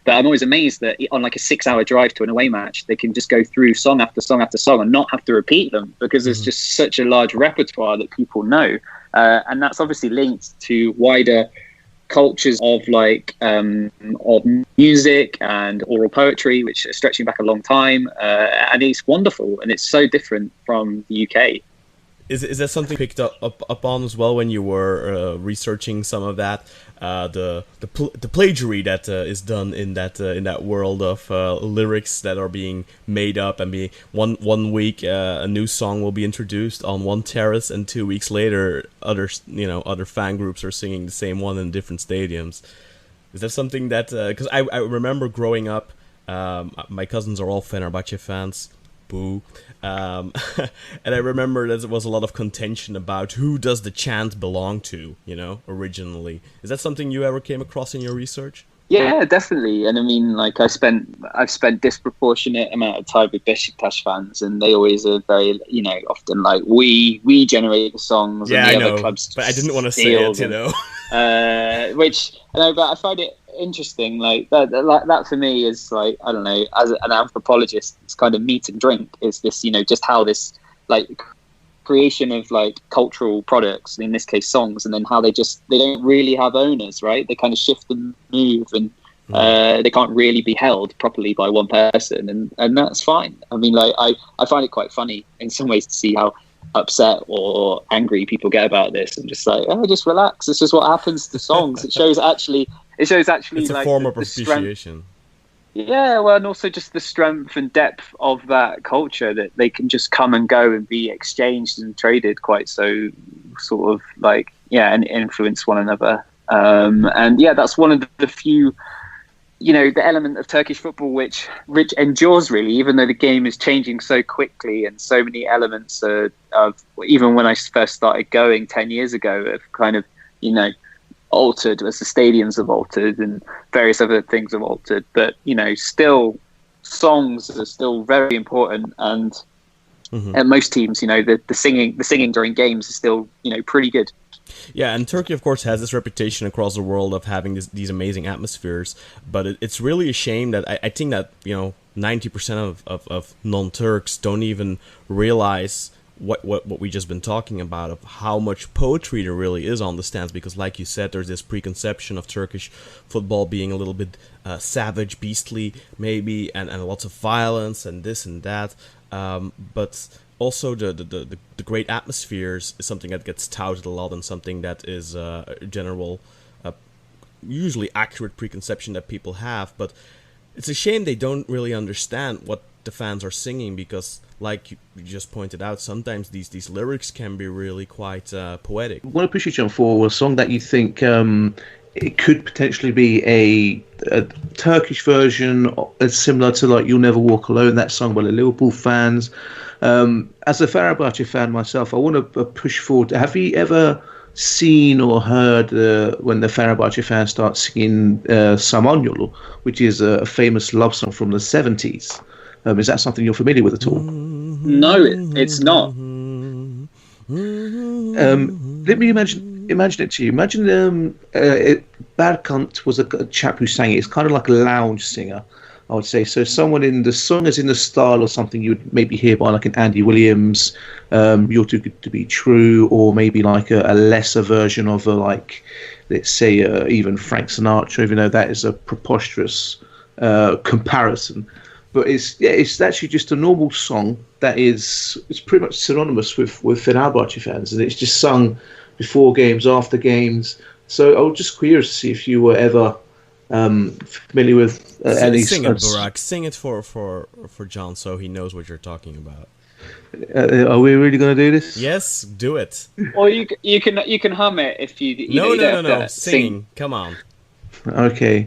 But I'm always amazed that on like a 6-hour drive to an away match, they can just go through song after song after song and not have to repeat them, because there's just such a large repertoire that people know. And that's obviously linked to wider cultures of like of music and oral poetry, which are stretching back a long time. And it's wonderful, and it's so different from the UK. Is that something you picked up on as well when you were researching some of that? The plagiary that is done in that world of lyrics that are being made up, and being one week a new song will be introduced on one terrace, and 2 weeks later other fan groups are singing the same one in different stadiums. Is that something that because I remember growing up, my cousins are all Fenerbahce fans. Boo. And I remember there was a lot of contention about who does the chant belong to, originally. Is that something you ever came across in your research? Yeah, definitely. And I mean, like I've spent disproportionate amount of time with Beşiktaş fans, and they always are very, often like we generate the songs, yeah, and the I other know, clubs but I didn't want to say it, which but I find it interesting. Like that for me is like, I don't know, as an anthropologist, it's kind of meat and drink. Is this, just how this like creation of like cultural products, in this case songs, and then how they don't really have owners, right? They kind of shift and move, and they can't really be held properly by one person, and that's fine. I mean, like I find it quite funny in some ways to see how upset or angry people get about this, and just like, just relax, this is what happens to songs. It shows actually it's a like form of appreciation. Yeah, well, and also just the strength and depth of that culture, that they can just come and go and be exchanged and traded quite so sort of like, and influence one another. And yeah, that's one of the few, the element of Turkish football which endures, really, even though the game is changing so quickly, and so many elements of, even when I first started going 10 years ago, have kind of, altered as the stadiums have altered and various other things have altered. But, still songs are still very important, and at most teams, the singing during games is still, pretty good. Yeah, and Turkey, of course, has this reputation across the world of having these amazing atmospheres, but it's really a shame that I think that, 90% of non-Turks don't even realize what we just been talking about, of how much poetry there really is on the stands, because like you said, there's this preconception of Turkish football being a little bit savage, beastly, maybe, and lots of violence and this and that, but also the great atmospheres is something that gets touted a lot, and something that is a general, usually accurate preconception that people have. But it's a shame they don't really understand what the fans are singing, because like you just pointed out, sometimes these lyrics can be really quite poetic. I want to push you, John, for a song that you think it could potentially be a Turkish version similar to like You'll Never Walk Alone, that song by the Liverpool fans. As a Fenerbahce fan myself, I want to push forward. Have you ever seen or heard when the Fenerbahce fans start singing Samanyolu, which is a famous love song from the 70s? Is that something you're familiar with at all? No, it's not. Let me imagine it to you. Imagine Berkant was a chap who sang it. It's kind of like a lounge singer, I would say. So someone in the song is in the style of something you would maybe hear by like an Andy Williams, You're Too Good to Be True, or maybe like a lesser version of like, let's say, even Frank Sinatra, even though that is a preposterous comparison. But it's actually just a normal song that it's pretty much synonymous with Fenerbahce fans, and it's just sung before games, after games. So I was just curious to see if you were ever familiar with any. Sing it, Burak. Sing it for John, so he knows what you're talking about. Are we really going to do this? Yes, do it. Or you can hum it if you. No. Singing. Come on. Okay.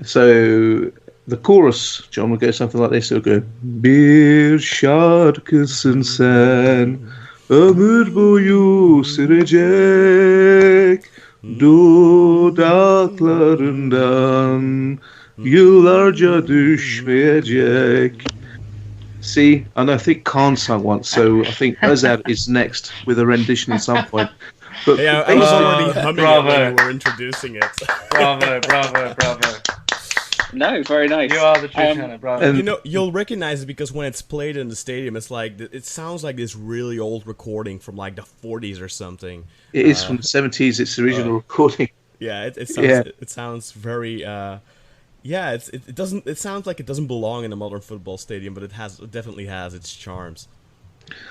So the chorus, John, will go something like this. It'll go: Bir şarkısın sen, ömür boyu sürecek, dudaklarından yıllarca düşmeyecek. See, and I think Kaan sang once, so I think Özer is next with a rendition at some point. But yeah, I was already humming it when we were introducing it. Bravo. No, very nice. You are the true channel, brother. You know, you'll recognize it because when it's played in the stadium, it's like it sounds like this really old recording from like the 40s or something. It is from the 70s. It's the original recording. Yeah, it sounds very. It sounds like it doesn't belong in a modern football stadium, but it definitely has its charms.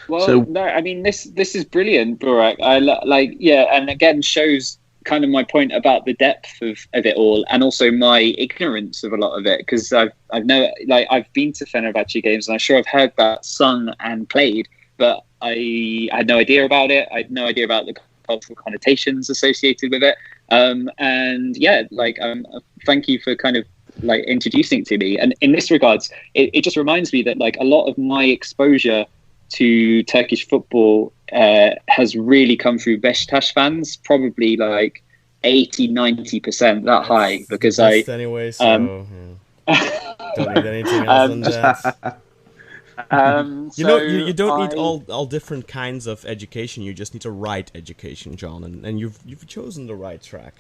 Well, no, I mean this is brilliant, Burak. And again shows kind of my point about the depth of it all, and also my ignorance of a lot of it, because I've been to Fenerbahce games and I'm sure I've heard that sung and played, but I had no idea about it. I had no idea about the cultural connotations associated with it. Thank you for kind of like introducing it to me. And in this regards, it just reminds me that like a lot of my exposure to Turkish football has really come through Beşiktaş fans, probably like 80-90% that high, because anyway, so don't need anything else than that. You don't need all different kinds of education. You just need a right education, John, and you've chosen the right track.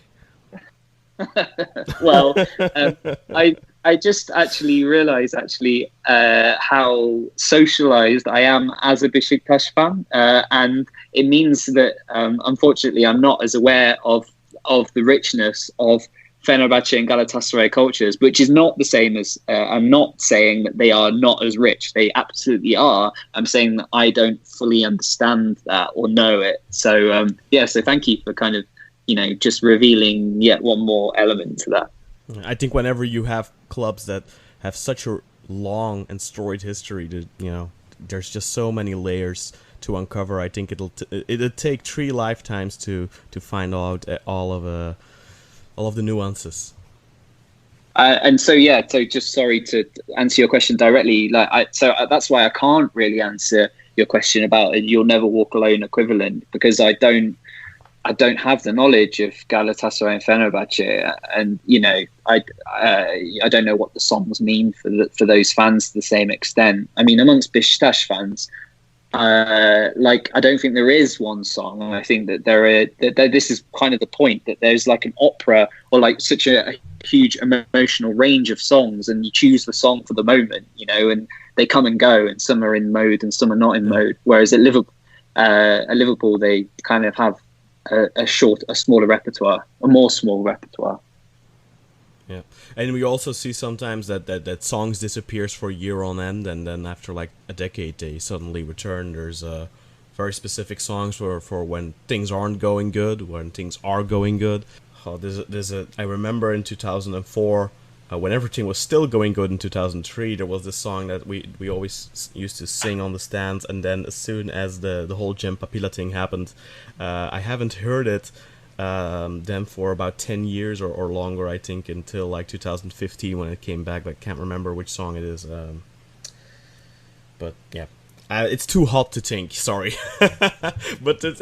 Well, I just actually realised how socialised I am as a Beşiktaş fan, and it means that unfortunately I'm not as aware of the richness of Fenerbahce and Galatasaray cultures, which is not the same as I'm not saying that they are not as rich. They absolutely are. I'm saying that I don't fully understand that or know it. So so thank you for kind of just revealing yet one more element to that. I think whenever you have clubs that have such a long and storied history, there's just so many layers to uncover. I think it'll take 3 lifetimes to find out all of the nuances. So just sorry to answer your question directly. That's why I can't really answer your question about a "You'll Never Walk Alone" equivalent, because I don't have the knowledge of Galatasaray and Fenerbahce, and I don't know what the songs mean for those fans to the same extent. I mean, amongst Beşiktaş fans, I don't think there is one song. I think that this is kind of the point, that there's like an opera or like such a huge emotional range of songs, and you choose the song for the moment, and they come and go, and some are in mode and some are not in mode. Whereas at Liverpool, they kind of have a smaller repertoire, a more small repertoire. Yeah, and we also see sometimes that songs disappears for a year on end, and then after like a decade they suddenly return. There's very specific songs for when things aren't going good, when things are going good. I remember in 2004, when everything was still going good in 2003, there was this song that we always used to sing on the stands, and then as soon as the whole Cem Papila thing happened, I haven't heard it then for about 10 years or longer, I think, until like 2015 when it came back. But I can't remember which song it is. But yeah, it's too hot to think. Sorry, but it's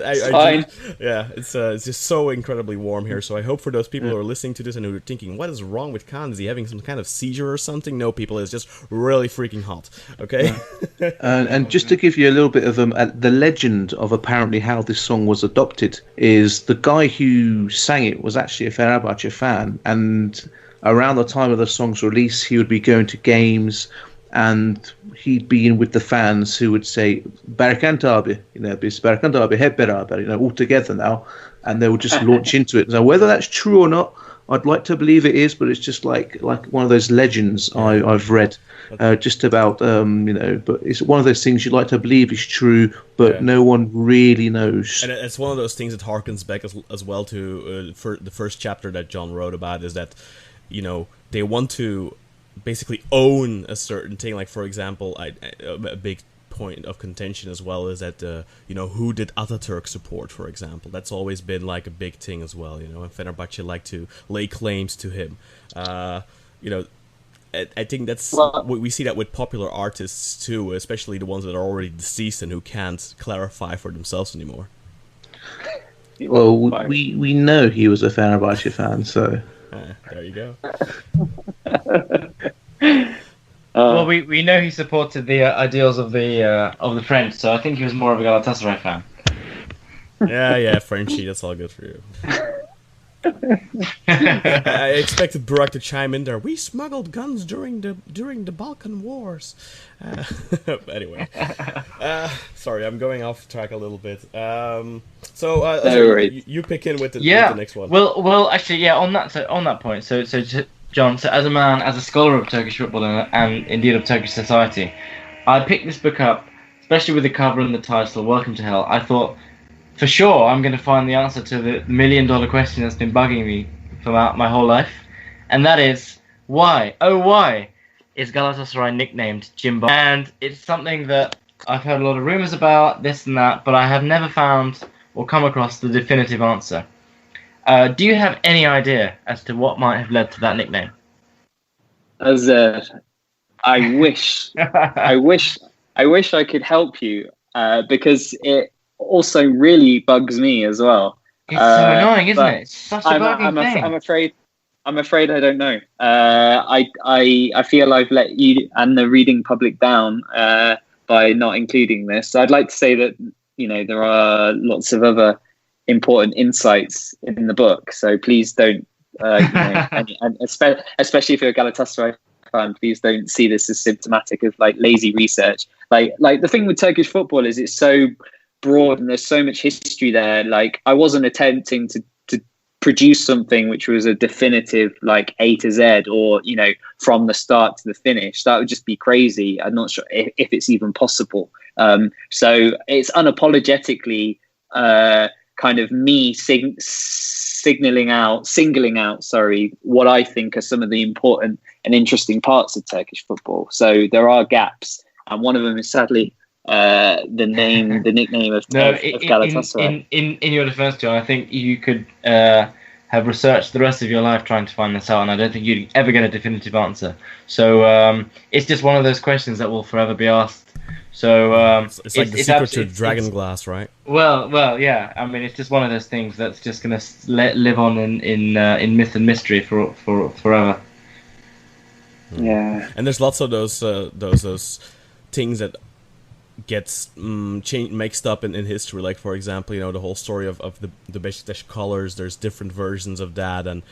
just so incredibly warm here. So I hope for those people who are listening to this and who are thinking, "What is wrong with Kaan? Is he having some kind of seizure or something?" No, people, it's just really freaking hot. Okay. And just to give you a little bit of the legend of apparently how this song was adopted is the guy who sang it was actually a Fenerbahce fan, and around the time of the song's release, he would be going to games. And he'd be in with the fans who would say, "Berkant abi," "Biz Berkant abi hep beraber," all together now, and they would just launch into it. Now, whether that's true or not, I'd like to believe it is, but it's just like one of those legends I've read, just about But it's one of those things you like to believe is true, but no one really knows. And it's one of those things that harkens back as well to for the first chapter that John wrote about, is that they want to basically own a certain thing. Like, for example, a big point of contention as well is that who did Ataturk support, for example. That's always been like a big thing as well, and Fenerbahce like to lay claims to him. I think that's we see that with popular artists too, especially the ones that are already deceased and who can't clarify for themselves anymore. Well, we know he was a Fenerbahce fan, so there you go. Well, we know he supported the ideals of the French, so I think he was more of a Galatasaray fan. Yeah, Frenchie, that's all good for you. I expected Burak to chime in there. We smuggled guns during the Balkan Wars. Anyway, sorry, I'm going off track a little bit. You pick in with the next one. Well, actually, yeah. On that point, so John, so as a scholar of Turkish football and indeed of Turkish society, I picked this book up, especially with the cover and the title, Welcome to Hell. I thought, for sure, I'm going to find the answer to the $1 million question that's been bugging me for my whole life, and that is, why is Galatasaray nicknamed Jimbo? And it's something that I've heard a lot of rumours about, this and that, but I have never found or come across the definitive answer. Do you have any idea as to what might have led to that nickname? I wish I could help you, because it also really bugs me as well. It's so annoying, isn't it? It's such a bugging thing. I'm afraid I don't know. I feel I've let you and the reading public down by not including this. So I'd like to say that there are lots of other important insights in the book. So please don't, and especially if you're a Galatasaray fan, please don't see this as symptomatic of like lazy research. Like the thing with Turkish football is it's so broad and there's so much history there. Like I wasn't attempting to produce something which was a definitive like A to Z or from the start to the finish. That would just be crazy. I'm not sure if it's even possible. So it's unapologetically kind of me singling out what I think are some of the important and interesting parts of Turkish football. So there are gaps, and one of them is sadly the nickname of Galatasaray. In your defense, John, I think you could have researched the rest of your life trying to find this out, and I don't think you'd ever get a definitive answer. So it's just one of those questions that will forever be asked. So it's like the secret to Dragon Glass, right? Well, yeah. I mean, it's just one of those things that's just going to live on in myth and mystery for forever. Yeah. And there's lots of those things that gets mixed up in history. Like, for example, the whole story of the Beşiktaş colors. There's different versions of that, and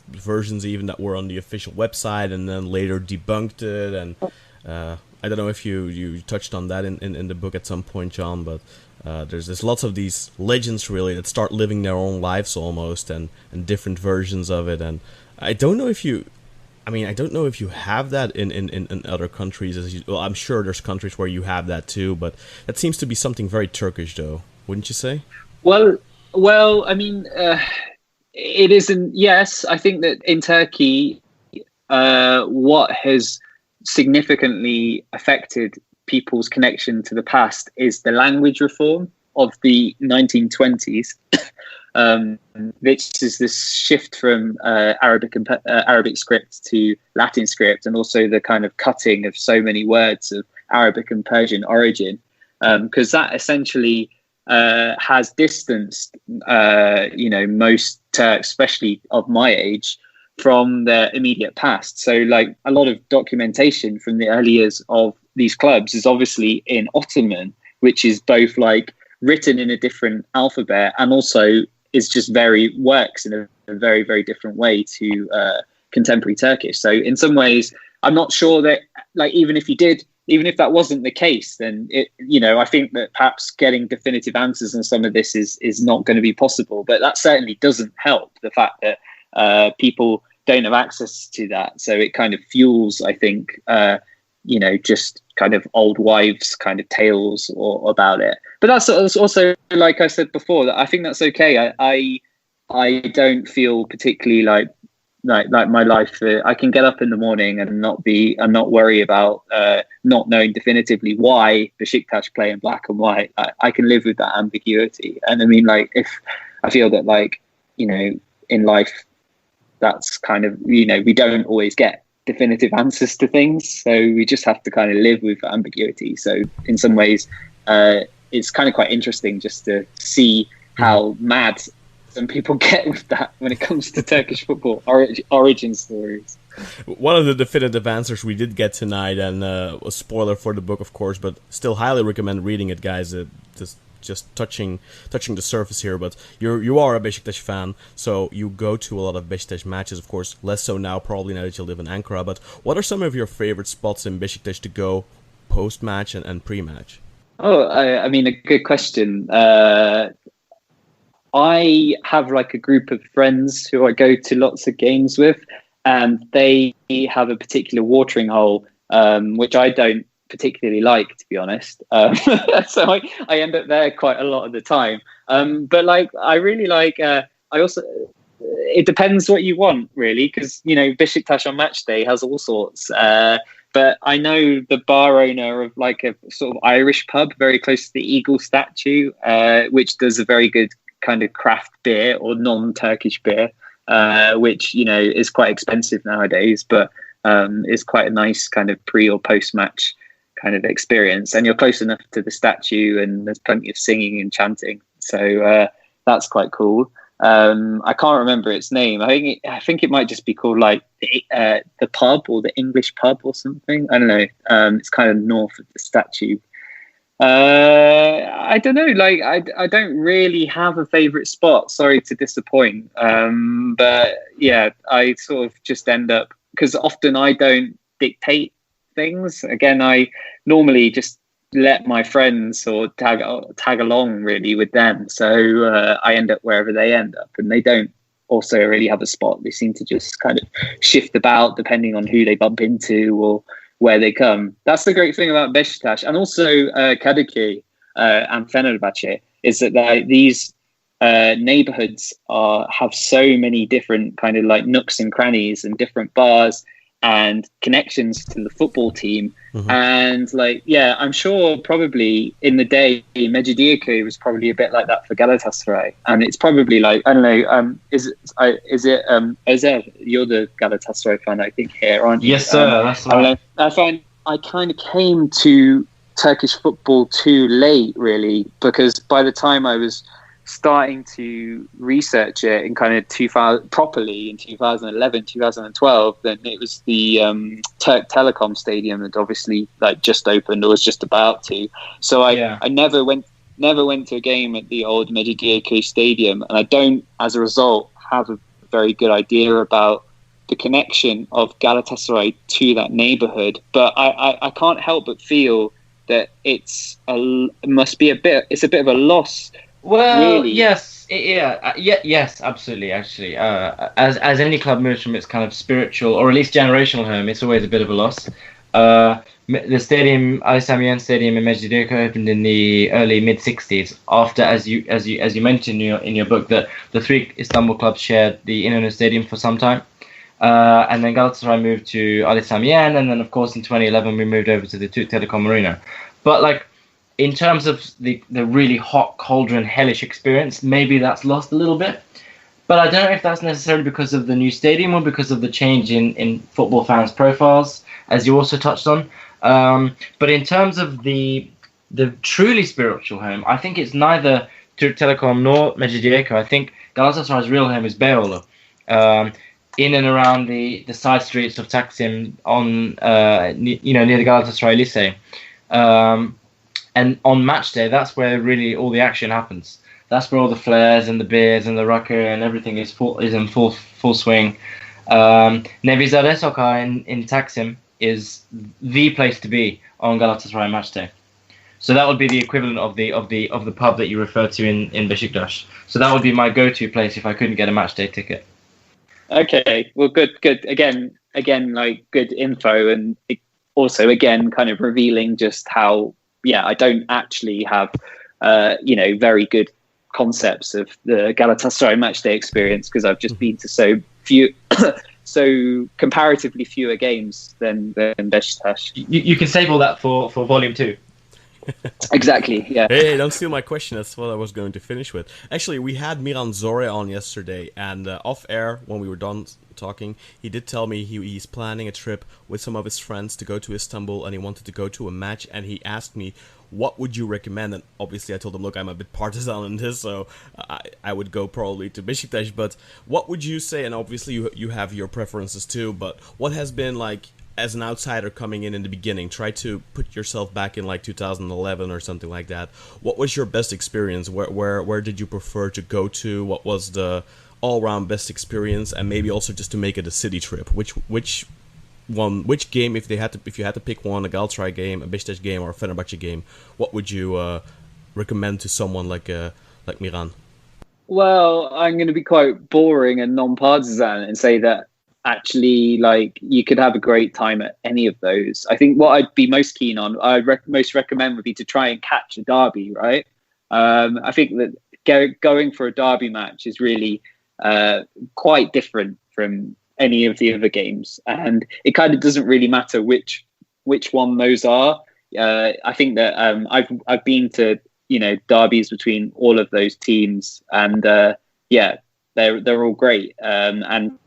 versions even that were on the official website and then later debunked it. And I don't know if you touched on that in the book at some point, John, but there's lots of these legends really that start living their own lives almost, and different versions of it. And I don't know if you have that in other countries. Well, I'm sure there's countries where you have that too, but that seems to be something very Turkish, though, wouldn't you say? Well, I mean, it isn't. Yes, I think that in Turkey, what has significantly affected people's connection to the past is the language reform of the 1920s. Which is this shift from Arabic script to Latin script, and also the kind of cutting of so many words of Arabic and Persian origin, because that essentially has distanced most Turks, especially of my age, from their immediate past. So like a lot of documentation from the early years of these clubs is obviously in Ottoman, which is both like written in a different alphabet and also is just works in a very, very different way to contemporary Turkish. So in some ways, I'm not sure that like even if that wasn't the case, then I think that perhaps getting definitive answers on some of this is not going to be possible. But that certainly doesn't help the fact that people don't have access to that. So it kind of fuels, I think, just kind of old wives kind of tales about it. But that's also, like I said before, that I think that's okay. I don't feel particularly like my life. I can get up in the morning and not worry about not knowing definitively why Beşiktaş play in black and white. I can live with that ambiguity. And I mean, like, if I feel that, like, in life, that's kind of, we don't always get definitive answers to things, so we just have to kind of live with ambiguity. So in some ways, it's kind of quite interesting just to see how mad some people get with that when it comes to Turkish football origin stories. One of the definitive answers we did get tonight, and a spoiler for the book, of course, but still highly recommend reading it, guys. Just just touching the surface here, but you are a Beşiktaş fan, so you go to a lot of Beşiktaş matches, of course, less so now, probably now that you live in Ankara, but what are some of your favorite spots in Beşiktaş to go post-match and pre-match? Oh, I mean, a good question. I have like a group of friends who I go to lots of games with, and they have a particular watering hole, which I don't particularly like, to be honest. So I end up there quite a lot of the time. But like, I really like, I also, it depends what you want, really, because, you know, Beşiktaş on match day has all sorts. But I know the bar owner of like a sort of Irish pub very close to the Eagle statue, which does a very good kind of craft beer or non-Turkish beer, which, you know, is quite expensive nowadays, but is quite a nice kind of pre or post-match kind of experience. And you're close enough to the statue, and there's plenty of singing and chanting. So that's quite cool. I can't remember its name. I think it might just be called like the pub or the English pub or something. I don't know. It's kind of north of the statue. I don't know. Like I don't really have a favorite spot. Sorry to disappoint. But yeah, I sort of just end up, because often I don't dictate things. Again, I normally just let my friends or tag along really with them. So I end up wherever they end up, and they don't also really have a spot. They seem to just kind of shift about depending on who they bump into or where they come. That's the great thing about Beşiktaş, and also Kadıköy and Fenerbahçe, is that these neighborhoods have so many different kind of like nooks and crannies and different bars and connections to the football team. Mm-hmm. And like, yeah, I'm sure probably in the day, Mecidiyeköy was probably a bit like that for Galatasaray. And it's probably like, I don't know, is it Özer? You're the Galatasaray fan, I think, here, aren't you? Yes, sir. That's right. I find I kind of came to Turkish football too late, really, because by the time I was starting to research it in kind of 2000 properly in 2011, 2012, then it was the Turk Telecom Stadium that obviously like just opened or was just about to. So I never went to a game at the old Mecidiyeköy Stadium, and I don't, as a result, have a very good idea about the connection of Galatasaray to that neighborhood. But I can't help but feel that it's a bit of a loss. Well, really? Yes, yes, absolutely. Actually, as any club moves from its kind of spiritual or at least generational home, it's always a bit of a loss. The stadium, Ali Sami Yen Stadium in Mecidiyeköy, opened in the early mid '60s. After, as you mentioned in your book, that the three Istanbul clubs shared the İnönü Stadium for some time, and then Galatasaray moved to Ali Sami Yen, and then of course in 2011 we moved over to the Türk Telekom Arena. But like, in terms of the really hot, cauldron, hellish experience, maybe that's lost a little bit. But I don't know if that's necessarily because of the new stadium or because of the change in football fans' profiles, as you also touched on. But in terms of the truly spiritual home, I think it's neither Türk Telekom nor Mecidiyeköy. I think Galatasaray's real home is Beyoğlu, in and around the side streets of Taksim, on near the Galatasaray Lycée. And on match day, that's where really all the action happens. That's where all the flares and the beers and the rocker and everything is in full swing. Nevizade Sokak in Taksim is the place to be on Galatasaray match day. So that would be the equivalent of the pub that you referred to in Beşiktaş. So that would be my go-to place if I couldn't get a match day ticket. Okay, well, good. Again, like good info, and also again, kind of revealing just how. Yeah, I don't actually have, very good concepts of the Galatasaray matchday experience, because I've just been to so comparatively fewer games than Beşiktaş. You can save all that for volume 2. Exactly, yeah. Hey, don't steal my question. That's what I was going to finish with. Actually, we had Miran Zore on yesterday, and off air, when we were done talking, he did tell me he's planning a trip with some of his friends to go to Istanbul, and he wanted to go to a match, and he asked me, what would you recommend? And obviously I told him, look, I'm a bit partisan in this, so I would go probably to Beşiktaş, but what would you say? And obviously you have your preferences too, but what has been like as an outsider coming in the beginning, try to put yourself back in like 2011 or something like that. What was your best experience? Where did you prefer to go to? What was the all-round best experience? And maybe also just to make it a city trip. Which game, if you had to pick one, a Galatasaray game, a Beşiktaş game, or a Fenerbahçe game, what would you recommend to someone like Miran? Well, I'm going to be quite boring and non-partisan and say that actually, like, you could have a great time at any of those. I think what I'd be most keen on, most recommend would be to try and catch a derby, right? I think that going for a derby match is really quite different from any of the other games, and it kind of doesn't really matter which one those are. I think that I've been to derbies between all of those teams, and they're all great, and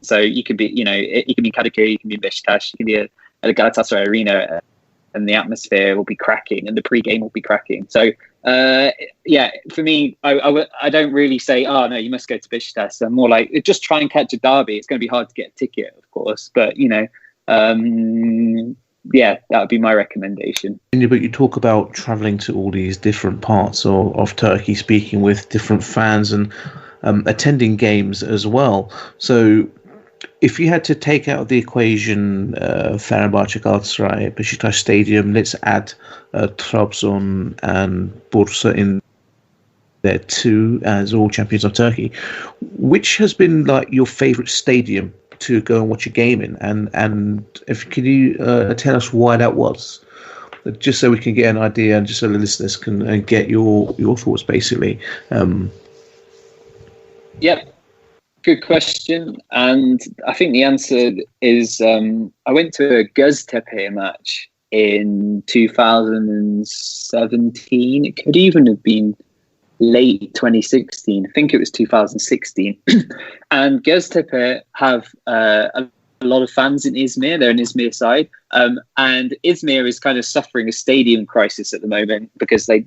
so you could be, you can be in Kadıköy, you can be in Beşiktaş, you can be at a Galatasaray arena, and the atmosphere will be cracking, and the pre-game will be cracking. So, for me, I don't really say, oh no, you must go to Beşiktaş. I'm more like, just try and catch a derby. It's going to be hard to get a ticket, of course, but that would be my recommendation. But you talk about traveling to all these different parts of Turkey, speaking with different fans and attending games as well. So if you had to take out of the equation Fenerbahçe, Galatasaray, Beşiktaş Stadium, let's add Trabzon and Bursa in there too, as all champions of Turkey. Which has been like your favourite stadium to go and watch a game in, and can you tell us why that was, just so we can get an idea, and just so the listeners can get your thoughts, basically. Yep, good question, and I think the answer is I went to a Göztepe match in 2017. It could even have been late 2016. I think it was 2016. And Göztepe have a lot of fans in Izmir. They're an Izmir side. And Izmir is kind of suffering a stadium crisis at the moment because the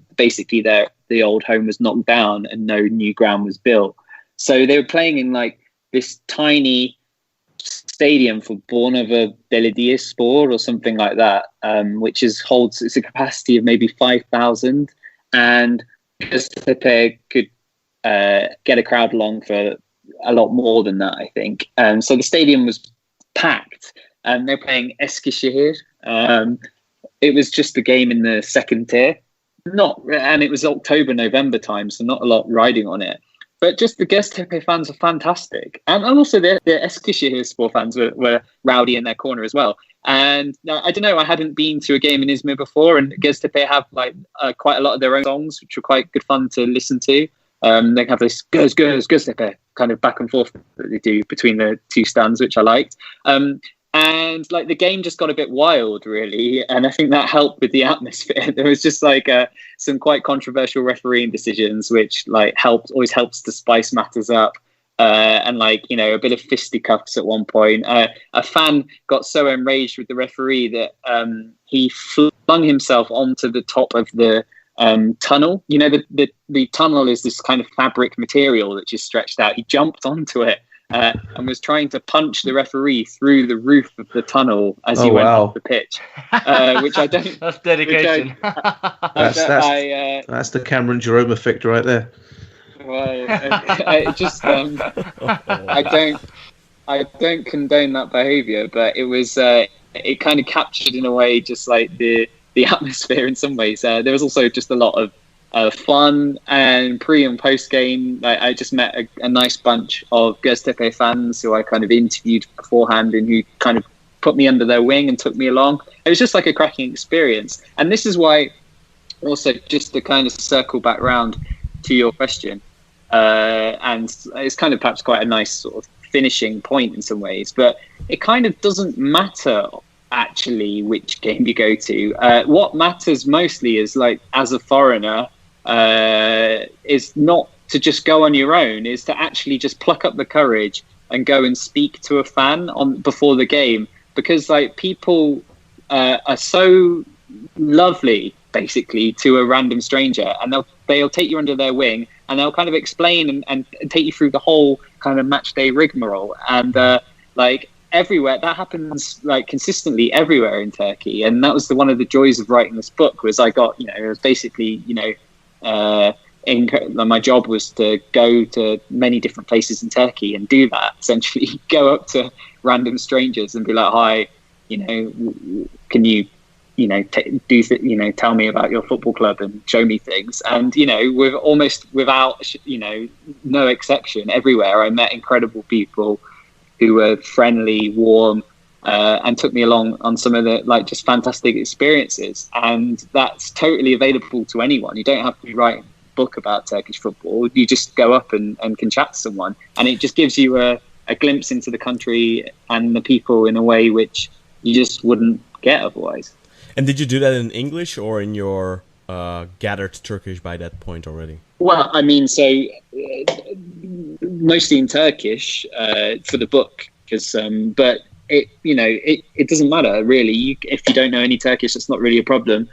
old home was knocked down and no new ground was built. So they were playing in like this tiny stadium for Bornova Belediyespor or something like that, which holds a capacity of maybe 5,000. And Göztepe could get a crowd along for a lot more than that, I think. So the stadium was packed, and they're playing Eskişehir. It was just a game in the second tier, and it was October, November time, so not a lot riding on it. But just the Göztepe fans are fantastic, and also the Eskişehir fans were rowdy in their corner as well. And I don't know, I hadn't been to a game in Izmir before, and Göztepe have quite a lot of their own songs, which were quite good fun to listen to. They have this Göztepe kind of back and forth that they do between the two stands, which I liked. And like the game just got a bit wild, really, and I think that helped with the atmosphere. There was just some quite controversial refereeing decisions, which always helps to spice matters up. And a bit of fisticuffs at one point. A fan got so enraged with the referee that he flung himself onto the top of the tunnel. The tunnel is this kind of fabric material that just stretched out. He jumped onto it and was trying to punch the referee through the roof of the tunnel as he went off the pitch. Which I don't. That's dedication. That's the Cameron Jerome effect right there. Well, I don't condone that behaviour, but it was it kind of captured in a way just like the atmosphere in some ways. There was also just a lot of fun, and pre and post game. I just met a nice bunch of Göztepe fans who I kind of interviewed beforehand, and who kind of put me under their wing and took me along. It was just like a cracking experience, and this is why, also just to kind of circle back round to your question. And it's kind of perhaps quite a nice sort of finishing point in some ways, but it kind of doesn't matter actually which game you go to. What matters mostly is, like, as a foreigner, is not to just go on your own, is to actually just pluck up the courage and go and speak to a fan before the game, because like people are so lovely basically to a random stranger, and they'll take you under their wing, and they'll kind of explain and take you through the whole kind of match day rigmarole. And everywhere. That happens like consistently everywhere in Turkey, and that was one of the joys of writing this book. Was I got, you know, it was basically, you know, my job was to go to many different places in Turkey and do that. Essentially, go up to random strangers and be like, "Hi, you know, can you, you know, tell me about your football club and show me things." And, you know, with almost without, you know, no exception, everywhere I met incredible people who were friendly, warm, and took me along on some of the like just fantastic experiences. And that's totally available to anyone. You don't have to be writing a book about Turkish football. You just go up and can chat to someone, and it just gives you a glimpse into the country and the people in a way which you just wouldn't get otherwise. And did you do that in English or in your gathered Turkish by that point already? Well, I mean, so mostly in Turkish for the book, because but it, you know, it doesn't matter really. If you don't know any Turkish, it's not really a problem,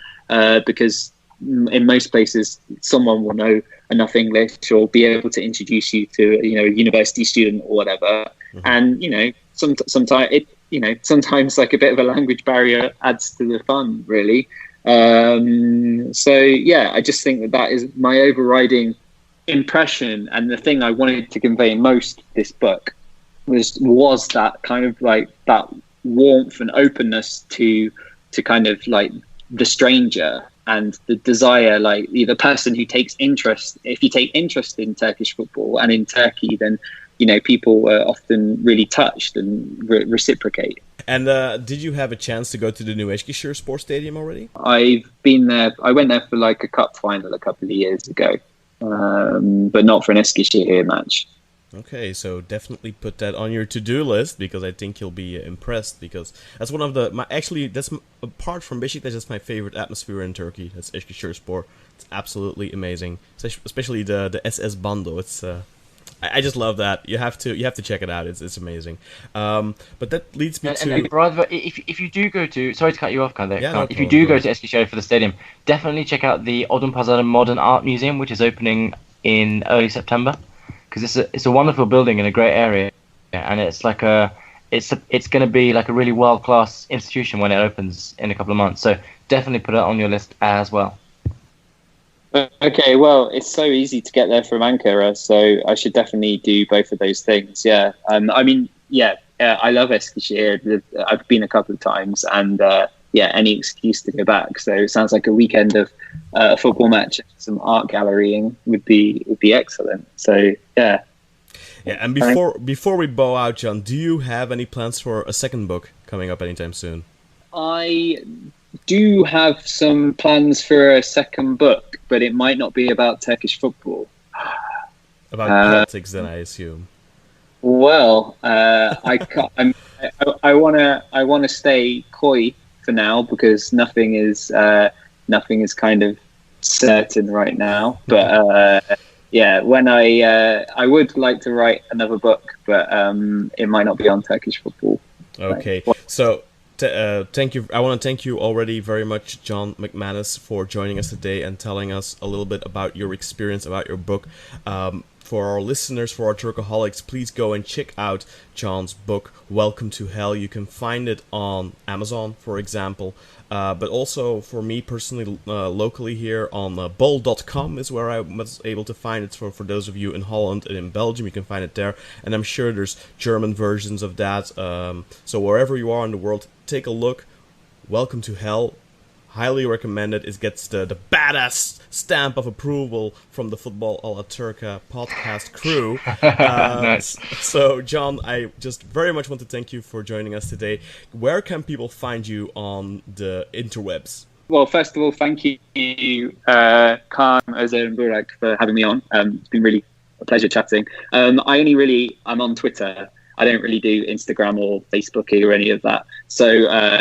because in most places someone will know enough English or be able to introduce you to, you know, a university student or whatever. Mm-hmm. And, you know, sometimes it, you know, sometimes like a bit of a language barrier adds to the fun, really. So yeah, I just think that is my overriding impression, and the thing I wanted to convey most of this book was that kind of like that warmth and openness to kind of like the stranger and the desire, like the person who takes interest. If you take interest in Turkish football and in Turkey, then, you know, people are often really touched and reciprocate. And did you have a chance to go to the new Eskişehir Sports Stadium already? I've been there. I went there for like a cup final a couple of years ago, but not for an Eskişehir match. Okay, so definitely put that on your to-do list, because I think you'll be impressed, because that's one of that's apart from Beşiktaş, that's my favorite atmosphere in Turkey. That's Eskişehirspor. It's absolutely amazing, especially the SS Bando. It's I just love that. You have to check it out. It's amazing. But that leads me to. And brother, if you do go to, sorry to cut you off, Kaan. Yeah, no if you do go to Eskişehir for the stadium, definitely check out the Odunpazarı Modern Art Museum, which is opening in early September, because it's a wonderful building in a great area, and it's like it's going to be like a really world class institution when it opens in a couple of months. So definitely put it on your list as well. Okay, well, it's so easy to get there from Ankara, so I should definitely do both of those things. Yeah, I mean, yeah, I love Eskişehir. I've been a couple of times, and yeah, any excuse to go back. So it sounds like a weekend of a football match, some art gallerying would be excellent. So yeah. Yeah, and before we bow out, John, do you have any plans for a second book coming up anytime soon? I do have some plans for a second book, but it might not be about Turkish football. About politics, then, I assume. Well, I want to stay coy for now, because nothing is kind of certain right now. But yeah, when I would like to write another book, but it might not be on Turkish football. Okay, so. Thank you. I want to thank you already very much, John McManus, for joining us today and telling us a little bit about your experience, about your book. For our listeners, for our Turcaholics, please go and check out John's book, Welcome to Hell. You can find it on Amazon, for example, but also for me personally, locally here on bol.com is where I was able to find it. For those of you in Holland and in Belgium, you can find it there, and I'm sure there's German versions of that. So wherever you are in the world, take a look. Welcome to Hell. Highly recommended. It gets the badass stamp of approval from the Football a la Turca podcast crew. Nice. So, John, I just very much want to thank you for joining us today. Where can people find you on the interwebs? Well, first of all, thank you, Kaan, Özer, and Burak for having me on. It's been really a pleasure chatting. I'm on Twitter. I don't really do Instagram or Facebook or any of that. So,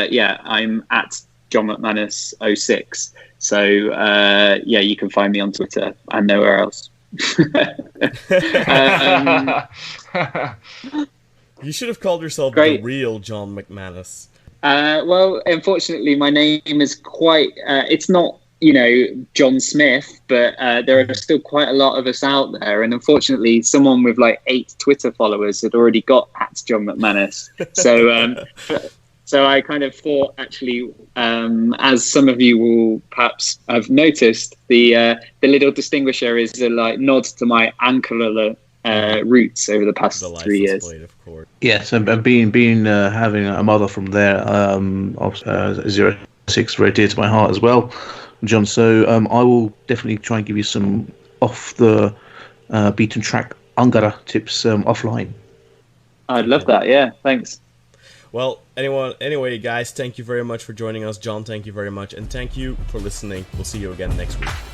yeah, I'm at John McManus 06. So yeah, you can find me on Twitter and nowhere else. You should have called yourself the real John McManus. Well, unfortunately, my name is quite. It's not John Smith, but there are still quite a lot of us out there. And unfortunately, someone with like 8 Twitter followers had already got @John McManus. So I kind of thought, actually, as some of you will perhaps have noticed, the little distinguisher is a nod to my Ankara roots over the past 3 years. Plate, of course. Yes, and being having a mother from there, 06, very dear to my heart as well, John. So I will definitely try and give you some off the beaten track Ankara tips offline. I'd love that. Yeah, thanks. Well, anyway, guys, thank you very much for joining us. John, thank you very much, and thank you for listening. We'll see you again next week.